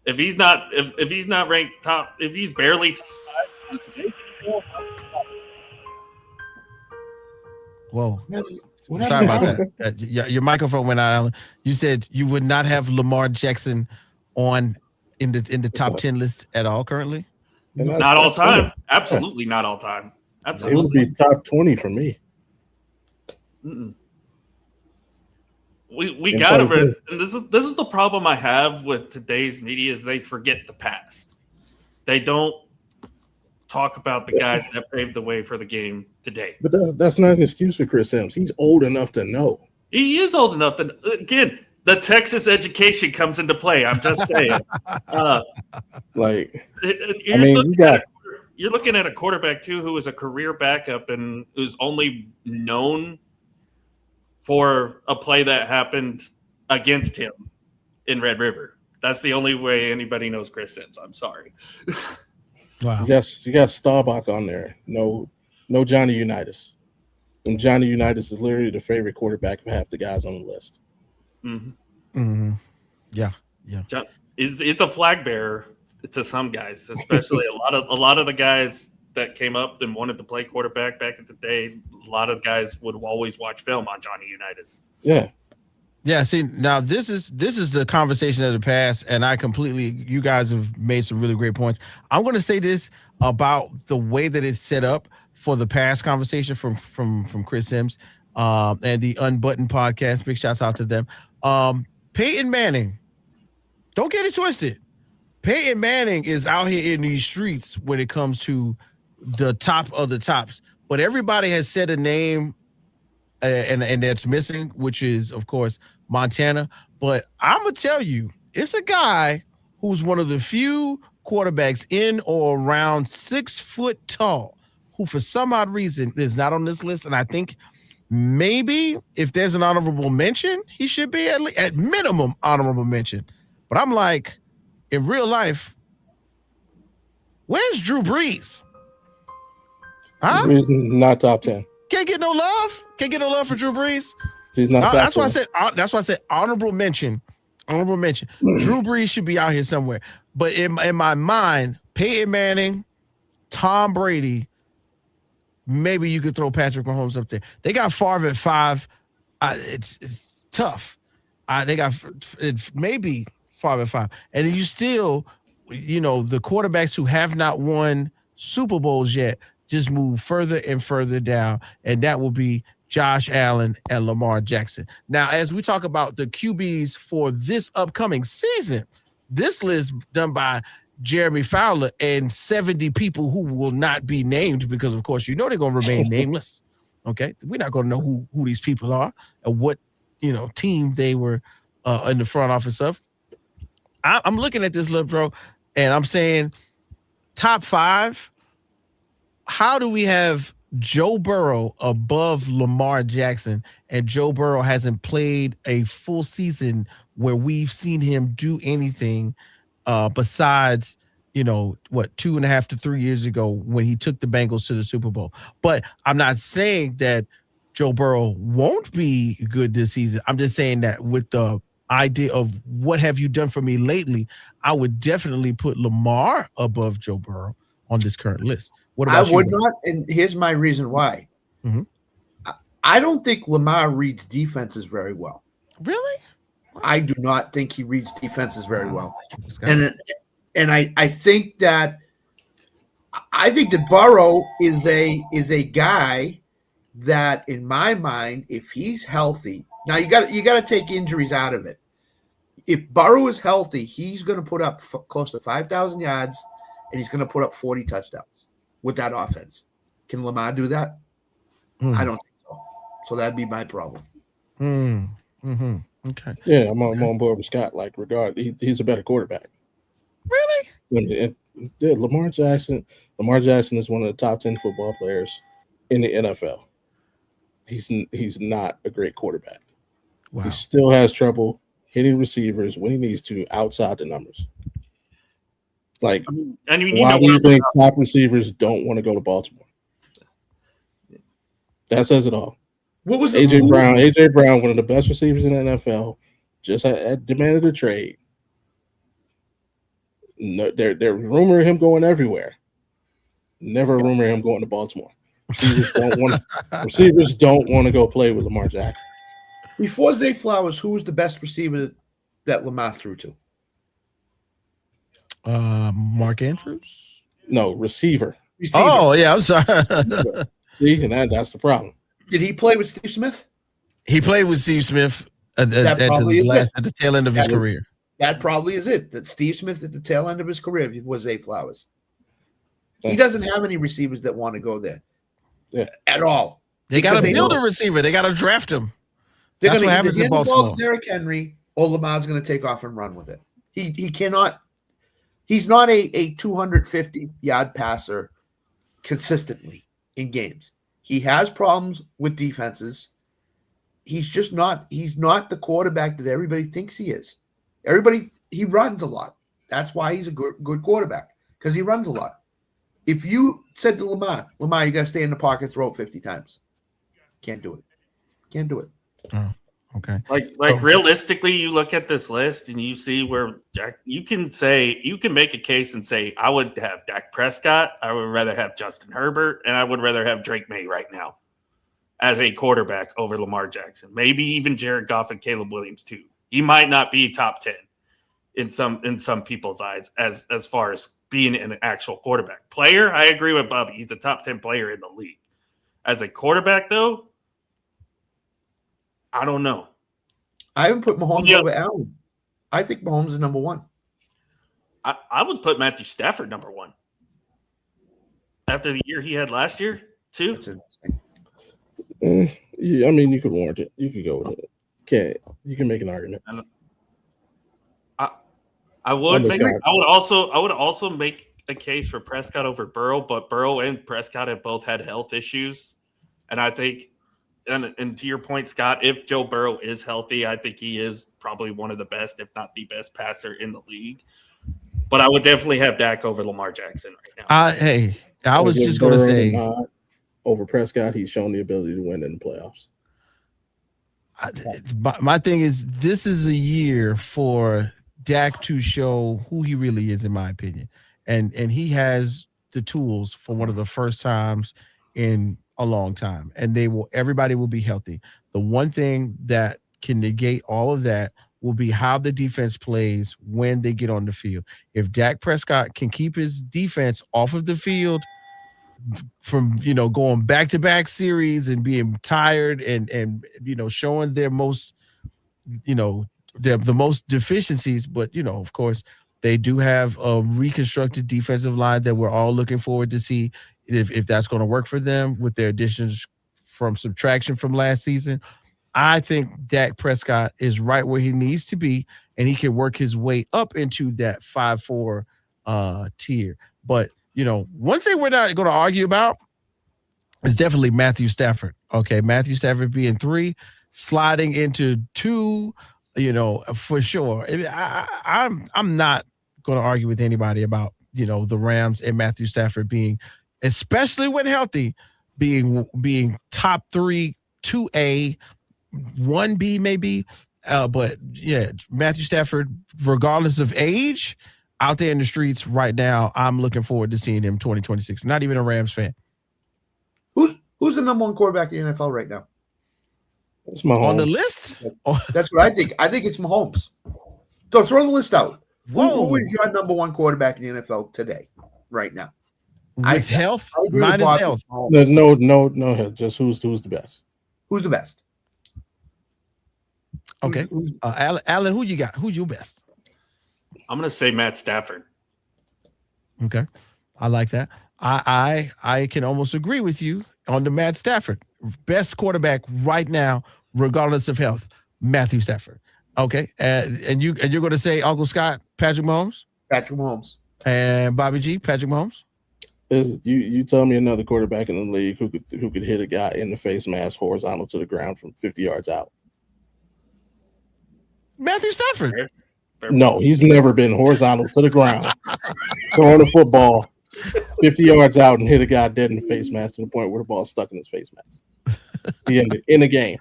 If he's not ranked top, if he's barely top 5, whoa. Sorry about that. Your microphone went out, Alan. You said you would not have Lamar Jackson in the top 10 list at all currently? Not all time. Absolutely not all time. Absolutely. It would be top 20 for me. Mm-mm. We got to. This is the problem I have with today's media is they forget the past. They don't talk about the guys that paved the way for the game today. But that's not an excuse for Chris Sims. He's old enough to know. He is old enough to. Again, the Texas education comes into play. I'm just saying. You're looking at a quarterback too who is a career backup and who's only known for a play that happened against him in Red River. That's the only way anybody knows Chris Sims. I'm sorry. Wow. Yes, you got Staubach on there. No Johnny Unitas. And Johnny Unitas is literally the favorite quarterback of half the guys on the list. Mm-hmm. Mm-hmm. Yeah. It's a flag bearer to some guys, especially a lot of the guys that came up and wanted to play quarterback back in the day. A lot of guys would always watch film on Johnny Unitas. Yeah. See, now this is the conversation of the past, and you guys have made some really great points. I'm going to say this about the way that it's set up for the past conversation from Chris Sims and the Unbuttoned podcast. Big shouts out to them. Peyton Manning, don't get it twisted. Peyton Manning is out here in these streets when it comes to the top of the tops, but everybody has said a name and that's missing, which is, of course, Montana. But I'm going to tell you, it's a guy who's one of the few quarterbacks in or around 6 foot tall who, for some odd reason, is not on this list. And I think maybe if there's an honorable mention, he should be at minimum honorable mention. But I'm like, in real life, where's Drew Brees? Huh? Brees not top 10. Can't get no love. Can't get no love for Drew Brees. He's not. That's why I said. That's why I said honorable mention. Honorable mention. Drew Brees should be out here somewhere. But in my mind, Peyton Manning, Tom Brady. Maybe you could throw Patrick Mahomes up there. They got Favre at 5. It's tough. They got maybe Favre at 5, and then you still, the quarterbacks who have not won Super Bowls yet just move further and further down, and that will be Josh Allen and Lamar Jackson. Now, as we talk about the QBs for this upcoming season, this list done by Jeremy Fowler and 70 people who will not be named because, of course, they're going to remain nameless. Okay, we're not going to know who these people are and what team they were in the front office of. I'm looking at this, little bro, and I'm saying top 5. How do we have Joe Burrow above Lamar Jackson, and Joe Burrow hasn't played a full season where we've seen him do anything besides, 2.5 to 3 years ago when he took the Bengals to the Super Bowl? But I'm not saying that Joe Burrow won't be good this season. I'm just saying that with the idea of what have you done for me lately, I would definitely put Lamar above Joe Burrow on this current list. What about you? I would not, and here's my reason why. Mm-hmm. I don't think Lamar reads defenses very well. Really? I do not think he reads defenses very well. And I think that Burrow is a guy that, in my mind, if he's healthy, now you got to take injuries out of it. If Burrow is healthy, he's going to put up close to 5,000 yards, and he's going to put up 40 touchdowns with that offense. Can Lamar do that? I don't think so. So that'd be my problem. Mm-hmm. Okay. Yeah, I'm on board with Scott. He's a better quarterback. Really? Yeah, Lamar Jackson is one of the top 10 football players in the NFL. He's not a great quarterback. Wow. He still has trouble hitting receivers when he needs to outside the numbers. Like, and why do you think top receivers don't want to go to Baltimore? That says it all. What was AJ Brown? AJ Brown, one of the best receivers in the NFL, just had demanded a trade. No, they're rumoring him going everywhere. Never rumor him going to Baltimore. Receivers don't want to go play with Lamar Jackson. Before Zay Flowers, who was the best receiver that Lamar threw to? Mark Andrews? No, receiver. Oh, yeah, I'm sorry. See, and that's the problem. Did he play with Steve Smith? He played with Steve Smith at the tail end of his career. That probably is it. That Steve Smith at the tail end of his career was Zay Flowers. He doesn't have any receivers that want to go there at all. They got to build a receiver. They got to draft him. That's what happens in Baltimore. Derrick Henry or Lamar's going to take off and run with it. He cannot. He's not a 250-yard passer consistently in games. He has problems with defenses. He's just not. He's not the quarterback that everybody thinks he is. He runs a lot. That's why he's a good quarterback, because he runs a lot. If you said to Lamar, you got to stay in the pocket, throw it 50 times. Can't do it. Oh, okay. Like realistically, you look at this list and you see where you can make a case and say, I would have Dak Prescott, I would rather have Justin Herbert, and I would rather have Drake May right now as a quarterback over Lamar Jackson. Maybe even Jared Goff and Caleb Williams too. He might not be top 10 in some people's eyes as far as being an actual quarterback. Player, I agree with Bobby. He's a top 10 player in the league. As a quarterback, though, I don't know. I haven't put Mahomes over Allen. I think Mahomes is number one. I would put Matthew Stafford number one. After the year he had last year, too. That's interesting. Yeah, I mean, you could warrant it. You could go with it. You can make an argument. I would also make a case for Prescott over Burrow, but Burrow and Prescott have both had health issues. And I think, and to your point, Scott, if Joe Burrow is healthy, I think he is probably one of the best, if not the best passer in the league. But I would definitely have Dak over Lamar Jackson right now. I was just going to say, over Prescott, he's shown the ability to win in the playoffs. My thing is, this is a year for Dak to show who he really is, in my opinion. And he has the tools for one of the first times in a long time. And everybody will be healthy. The one thing that can negate all of that will be how the defense plays when they get on the field. If Dak Prescott can keep his defense off of the field from, going back-to-back series and being tired and showing their most, the most deficiencies, but, of course, they do have a reconstructed defensive line that we're all looking forward to see if that's going to work for them with their additions from subtraction from last season. I think Dak Prescott is right where he needs to be, and he can work his way up into that 5-4 tier. But, one thing we're not going to argue about is definitely Matthew Stafford. Okay, Matthew Stafford being 3, sliding into 2, for sure. I'm not going to argue with anybody about, the Rams and Matthew Stafford being, especially when healthy, being top 3, 2A, 1B maybe. But yeah, Matthew Stafford, regardless of age, out there in the streets right now, I'm looking forward to seeing him 2026. Not even a Rams fan. Who's the number one quarterback in the NFL right now? It's Mahomes. On the list? That's what I think. I think it's Mahomes. So throw the list out. Who is your number one quarterback in the NFL today, right now? With health? Minus health. There's no. Just who's the best? Who's the best? Okay. Alan, who you got? Who's your best? I'm going to say Matt Stafford. Okay. I like that. I can almost agree with you on the Matt Stafford. Best quarterback right now, regardless of health, Matthew Stafford. Okay. And you're going to say, Uncle Scott, Patrick Mahomes? Patrick Mahomes. And Bobby G, Patrick Mahomes? You tell me another quarterback in the league who could hit a guy in the face mask horizontal to the ground from 50 yards out. Matthew Stafford. No, he's never been horizontal to the ground throwing a football 50 yards out and hit a guy dead in the face mask to the point where the ball's stuck in his face mask. He in the game.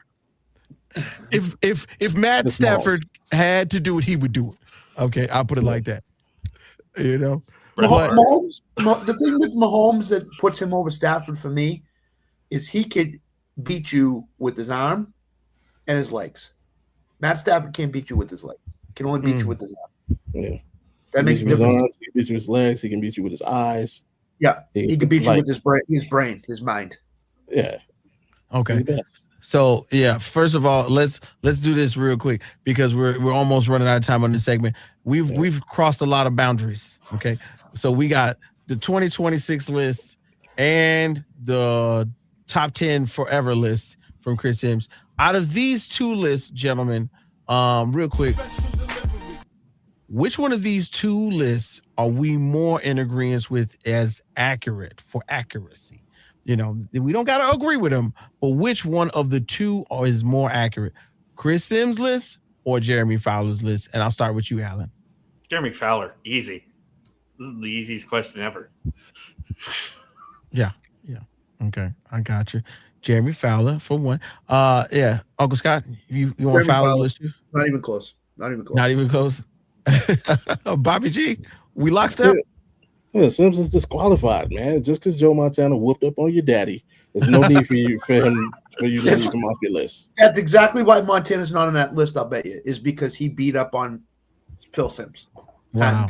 If Matt Stafford had to do it, he would do it. Okay, I'll put it like that. You know, Mahomes. The thing with Mahomes that puts him over Stafford for me is he could beat you with his arm and his legs. Matt Stafford can't beat you with his legs. He can only beat you with his arm. Yeah, that makes a difference. He can beat you with his legs. He can beat you with his eyes. Yeah, he can beat you with his mind. Yeah. Okay. So yeah, first of all, let's do this real quick because we're almost running out of time on this segment. We've crossed a lot of boundaries. Okay, so we got the 2026 list and the top 10 forever list from Chris Sims. Out of these two lists, gentlemen, real quick, which one of these two lists are we more in agreement with as accurate for accuracy? You know, we don't got to agree with them, but which one of the two is more accurate? Chris Sims' list or Jeremy Fowler's list? And I'll start with you, Alan. Jeremy Fowler, easy. This is the easiest question ever. Yeah. Okay, I got you. Jeremy Fowler for one. Yeah, Uncle Scott, you want Fowler's list too? Not even close. Not even close. Bobby G, we locked up. Yeah, Sims is disqualified, man. Just because Joe Montana whooped up on your daddy, there's no need for you to leave him off your list. That's exactly why Montana's not on that list. I'll bet you is because he beat up on Phil Sims. Wow.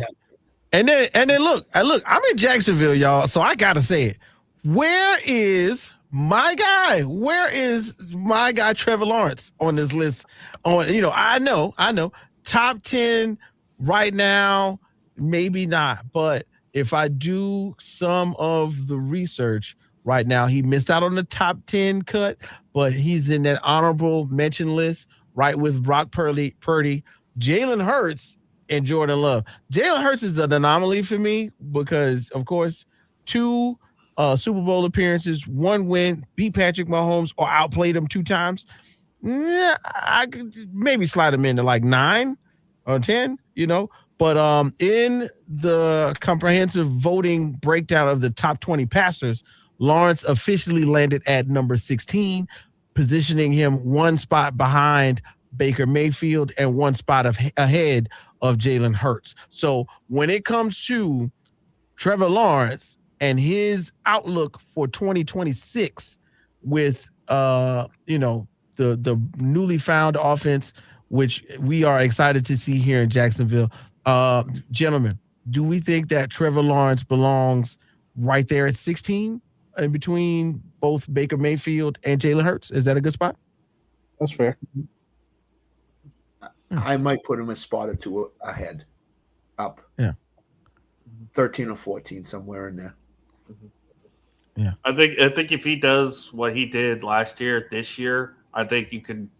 And then look, I'm in Jacksonville, y'all. So I gotta say it. Where is my guy? Where is my guy Trevor Lawrence on this list? I know. Top 10 right now, maybe not, but if I do some of the research right now, he missed out on the top 10 cut, but he's in that honorable mention list, right with Brock Purdy, Jalen Hurts, and Jordan Love. Jalen Hurts is an anomaly for me because, of course, 2 Super Bowl appearances, 1 win, beat Patrick Mahomes or outplayed him 2 times. Yeah, I could maybe slide him into like 9 or 10, But in the comprehensive voting breakdown of the top 20 passers, Lawrence officially landed at number 16, positioning him 1 spot behind Baker Mayfield and 1 spot ahead of Jalen Hurts. So when it comes to Trevor Lawrence and his outlook for 2026 with the newly found offense, which we are excited to see here in Jacksonville. Gentlemen, do we think that Trevor Lawrence belongs right there at 16 in between both Baker Mayfield and Jalen Hurts? Is that a good spot? That's fair. I might put him a spot or 2 ahead, up. Yeah. 13 or 14, somewhere in there. Yeah. I think if he does what he did last year, this year, I think you could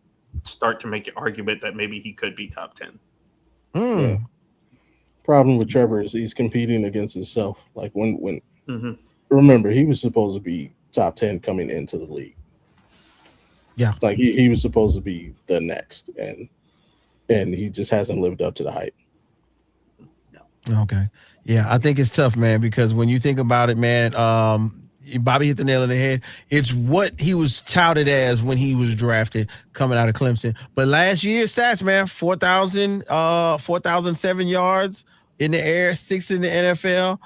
start to make an argument that maybe he could be top 10. Yeah. Problem with Trevor is he's competing against himself. Like when remember, he was supposed to be top 10 coming into the league. Yeah. Like he was supposed to be the next, and he just hasn't lived up to the hype. Okay. Yeah, I think it's tough, man, because when you think about it, man, Bobby hit the nail on the head. It's what he was touted as when he was drafted coming out of Clemson. But last year's stats, man, 4,007 yards in the air, 6 in the NFL,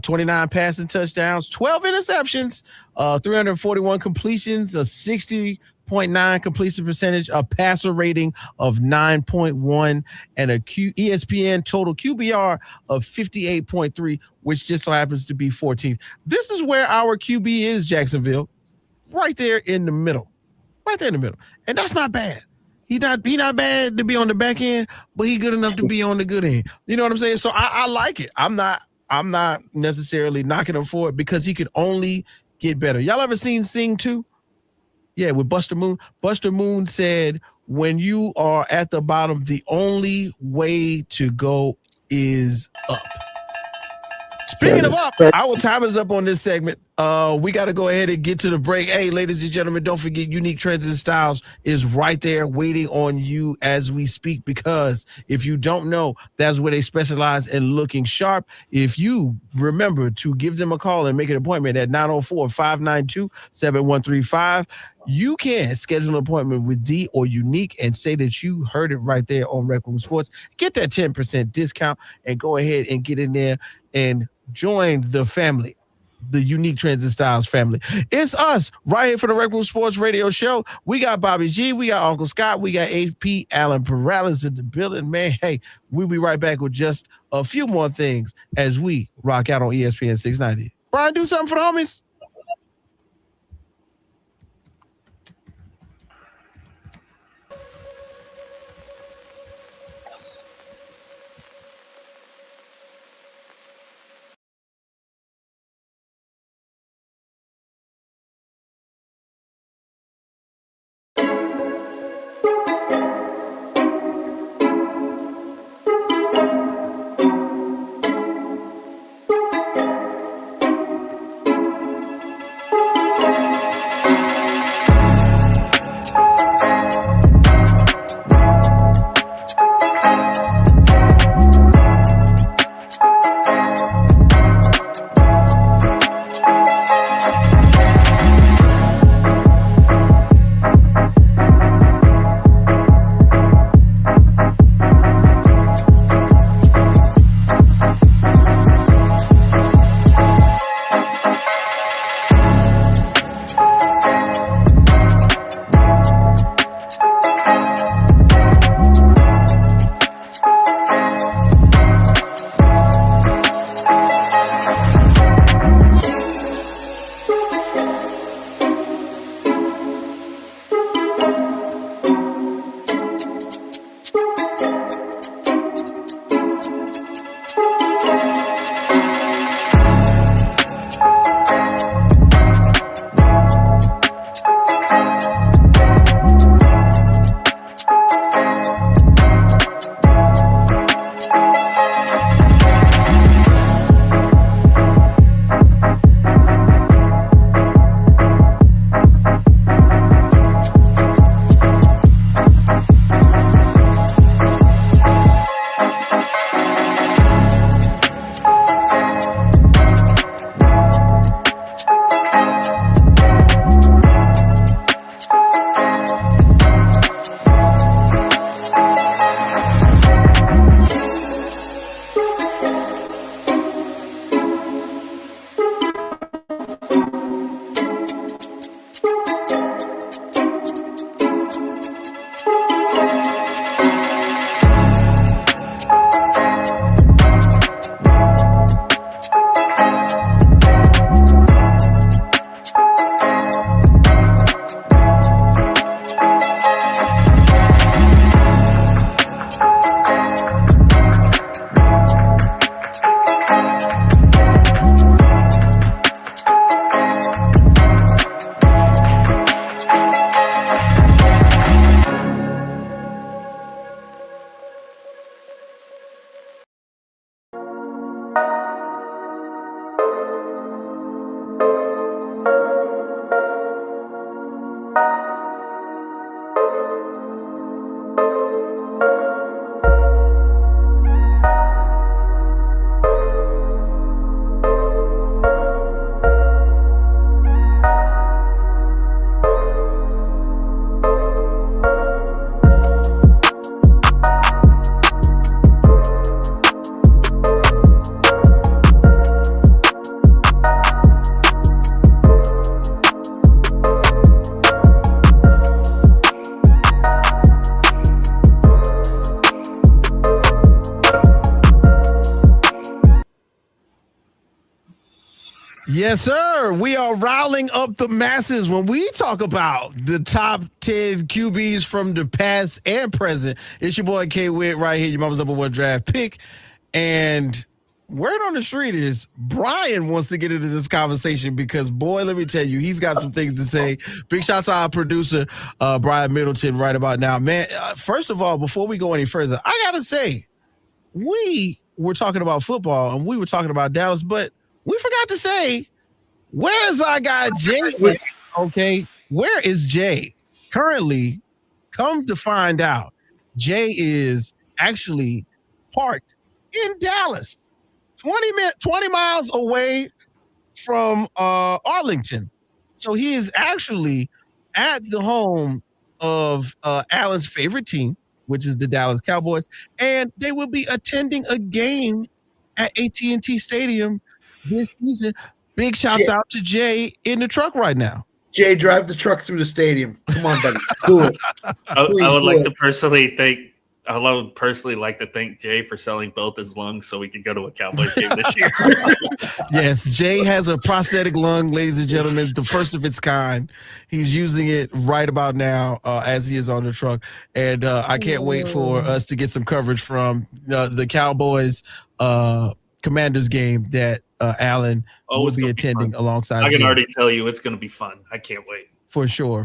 29 passing touchdowns, 12 interceptions, 341 completions, a 60.9 completion percentage, a passer rating of 9.1, and a ESPN total QBR of 58.3, which just so happens to be 14th. This is where our QB is, Jacksonville, right there in the middle. And that's not bad. He not bad to be on the back end, but he good enough to be on the good end. You know what I'm saying? So I like it. I'm not necessarily knocking him for it because he could only get better. Y'all ever seen Sing 2? Yeah, with Buster Moon. Buster Moon said, when you are at the bottom, the only way to go is up. Speaking of up, our time is up on this segment. We got to go ahead and get to the break. Hey, ladies and gentlemen, don't forget Unique Trends and Styles is right there waiting on you as we speak, because if you don't know, that's where they specialize in looking sharp. If you remember to give them a call and make an appointment at 904-592-7135, you can schedule an appointment with D or Unique and say that you heard it right there on RecRoom Sports. Get that 10% discount and go ahead and get in there and join the family. The Unique Trends and Styles family. It's us right here for the RecRoom Sports Radio Show. We got Bobby G, we got Uncle Scott, we got AP Alan Perales in the building. Man, hey, we'll be right back with just a few more things as we rock out on ESPN 690. Brian, do something for the homies. Yes, sir. We are riling up the masses when we talk about the top 10 QBs from the past and present. It's your boy K Witt right here, your mama's number one draft pick. And word on the street is Brian wants to get into this conversation because, boy, let me tell you, he's got some things to say. Big shouts to our producer, Brian Middleton, right about now. Man, first of all, before we go any further, I got to say, we were talking about football and we were talking about Dallas, but we forgot to say Where's our guy Jay? Okay, where is Jay? Currently, come to find out, Jay is actually parked in Dallas, 20 miles away from Arlington. So he is actually at the home of Alan's favorite team, which is the Dallas Cowboys, and they will be attending a game at AT&T Stadium this season. Big shouts out to Jay in the truck right now. Jay, drive the truck through the stadium. Come on, buddy. Do it. I would like to personally thank Jay for selling both his lungs so we could go to a Cowboys game this year. Yes, Jay has a prosthetic lung, ladies and gentlemen, the first of its kind. He's using it right about now as he is on the truck. And I can't wait for us to get some coverage from the Cowboys Commanders game that Alan will be attending alongside. I can already tell you it's going to be fun. I can't wait. For sure.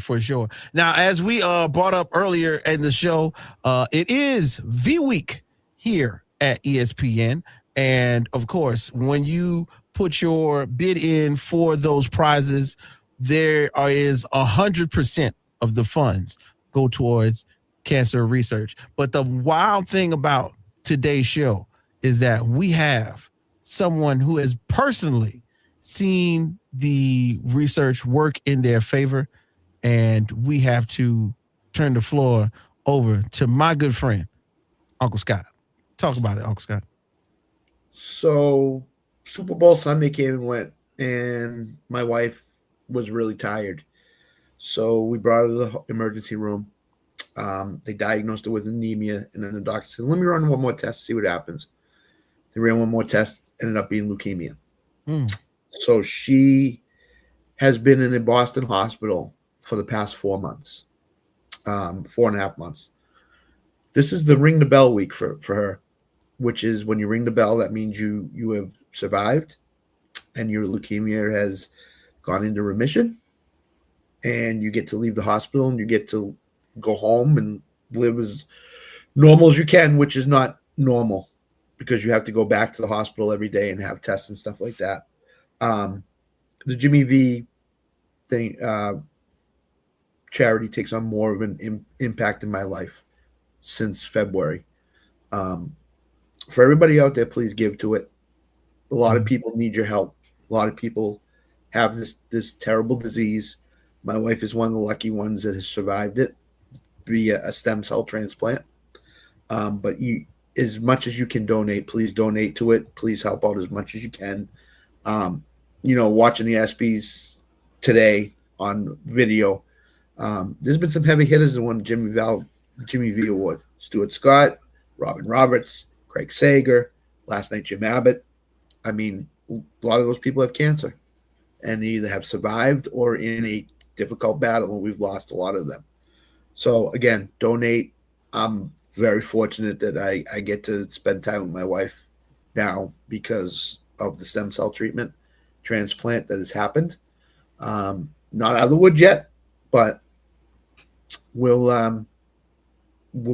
Now, as we brought up earlier in the show, it is V-Week here at ESPN. And, of course, when you put your bid in for those prizes, there is 100% of the funds go towards cancer research. But the wild thing about today's show is that we have someone who has personally seen the research work in their favor. And we have to turn the floor over to my good friend, Uncle Scott. Talk about it, Uncle Scott. So Super Bowl Sunday came and went, and my wife was really tired. So we brought her to the emergency room. They diagnosed her with anemia, and then the doctor said, let me run one more test, see what happens. They ran one more test, ended up being leukemia. So she has been in a Boston hospital for the past 4 months, 4.5 months. This is the ring the bell week for her, which is when you ring the bell, that means you have survived and your leukemia has gone into remission, and you get to leave the hospital and you get to go home and live as normal as you can, which is not normal because you have to go back to the hospital every day and have tests and stuff like that. The Jimmy V thing, charity takes on more of an impact in my life since February. For everybody out there, please give to it. A lot of people need your help. A lot of people have this terrible disease. My wife is one of the lucky ones that has survived it via a stem cell transplant. But as much as you can donate, please donate to it. Please help out as much as you can. Watching the ESPYs today on video, there's been some heavy hitters that won the Jimmy V Award. Stuart Scott, Robin Roberts, Craig Sager, last night Jim Abbott. I mean, a lot of those people have cancer, and they either have survived or in a difficult battle, and we've lost a lot of them. So again, donate. I'm very fortunate that I get to spend time with my wife now because of the stem cell transplant that has happened. Not out of the woods yet, but we'll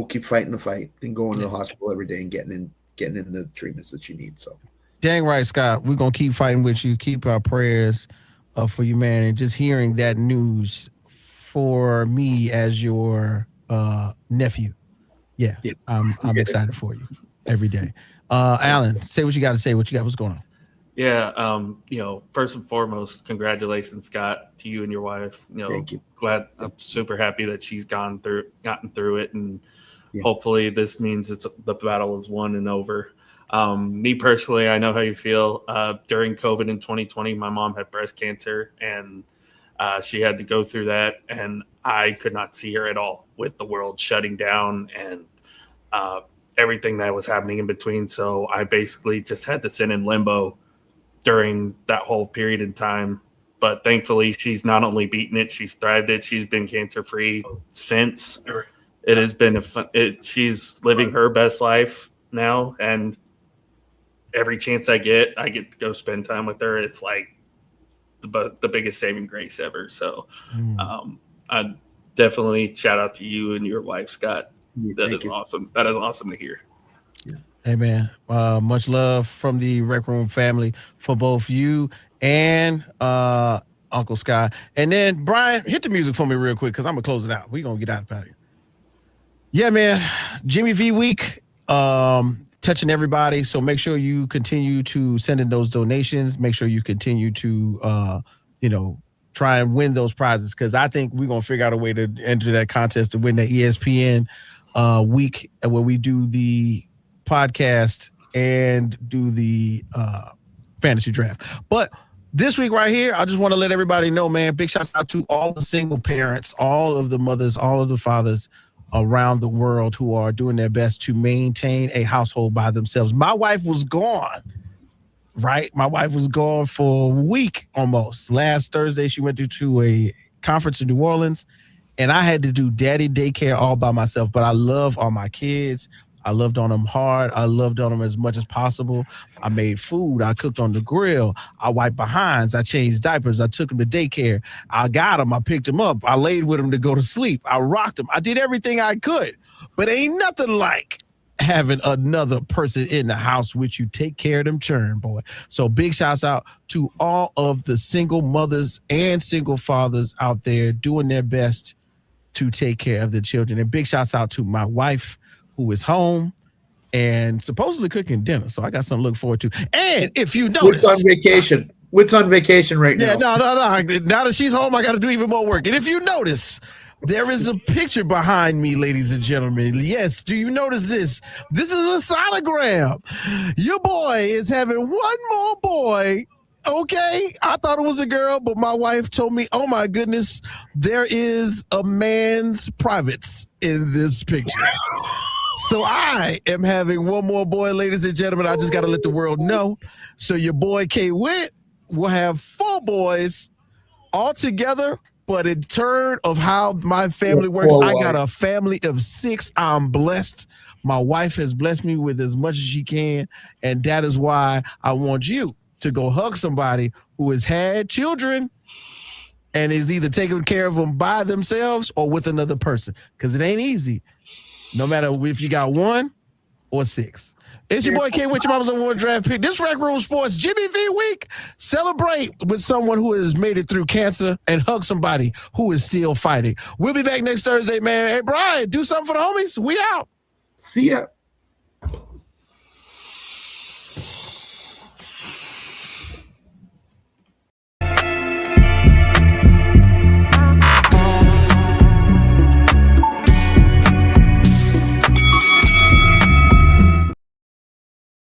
keep fighting the fight and going to the hospital every day and getting in the treatments that you need. So, dang right, Scott. We're gonna keep fighting with you. Keep our prayers up for you, man. And just hearing that news for me as your nephew, I'm excited for you every day. Alan, say what you got to say. What you got? What's going on? Yeah, first and foremost, congratulations, Scott, to you and your wife. Thank you. I'm super happy that she's gotten through it, and hopefully this means the battle is won and over. Me personally, I know how you feel. During COVID in 2020, my mom had breast cancer, and she had to go through that, and I could not see her at all with the world shutting down and everything that was happening in between. So I basically just had to sit in limbo during that whole period in time. But thankfully, she's not only beaten it, she's thrived it. She's been cancer-free since. It has been she's living her best life now, and every chance I get to go spend time with her. It's like the biggest saving grace ever. So I definitely shout out to you and your wife, Scott. That is awesome. That is awesome to hear. Hey, man. Much love from the Rec Room family for both you and Uncle Sky. And then, Brian, hit the music for me real quick because I'm going to close it out. We're going to get out of here. Yeah, man. Jimmy V week, touching everybody. So make sure you continue to send in those donations. Make sure you continue to, try and win those prizes because I think we're going to figure out a way to enter that contest to win that ESPN week where we do the podcast and do the fantasy draft. But this week right here, I just want to let everybody know, man, big shouts out to all the single parents, all of the mothers, all of the fathers around the world who are doing their best to maintain a household by themselves. My wife was gone, right? My wife was gone for a week almost. Last Thursday, she went to a conference in New Orleans, and I had to do daddy daycare all by myself, but I love all my kids. I loved on them hard. I loved on them as much as possible. I made food. I cooked on the grill. I wiped behinds. I changed diapers. I took them to daycare. I got them. I picked them up. I laid with them to go to sleep. I rocked them. I did everything I could. But ain't nothing like having another person in the house with you take care of them churn, boy. So big shouts out to all of the single mothers and single fathers out there doing their best to take care of the children. And big shouts out to my wife, who is home and supposedly cooking dinner. So I got something to look forward to. And if you notice, Wit's on vacation. Wit's on vacation right now. Yeah, no. Now that she's home, I got to do even more work. And if you notice, there is a picture behind me, ladies and gentlemen. Yes, do you notice this? This is a sonogram. Your boy is having one more boy. Okay, I thought it was a girl, but my wife told me, oh my goodness, there is a man's privates in this picture. So I am having one more boy, ladies and gentlemen. I just got to let the world know. So your boy K-Wit will have 4 boys all together, but in turn of how my family works, I got a family of 6. I'm blessed. My wife has blessed me with as much as she can, and that is why I want you to go hug somebody who has had children and is either taking care of them by themselves or with another person, because it ain't easy. No matter if you got 1 or 6. It's your boy K with your mama's on one draft pick. This RecRoom Sports Jimmy V week. Celebrate with someone who has made it through cancer and hug somebody who is still fighting. We'll be back next Thursday, man. Hey, Brian, do something for the homies. We out. See ya.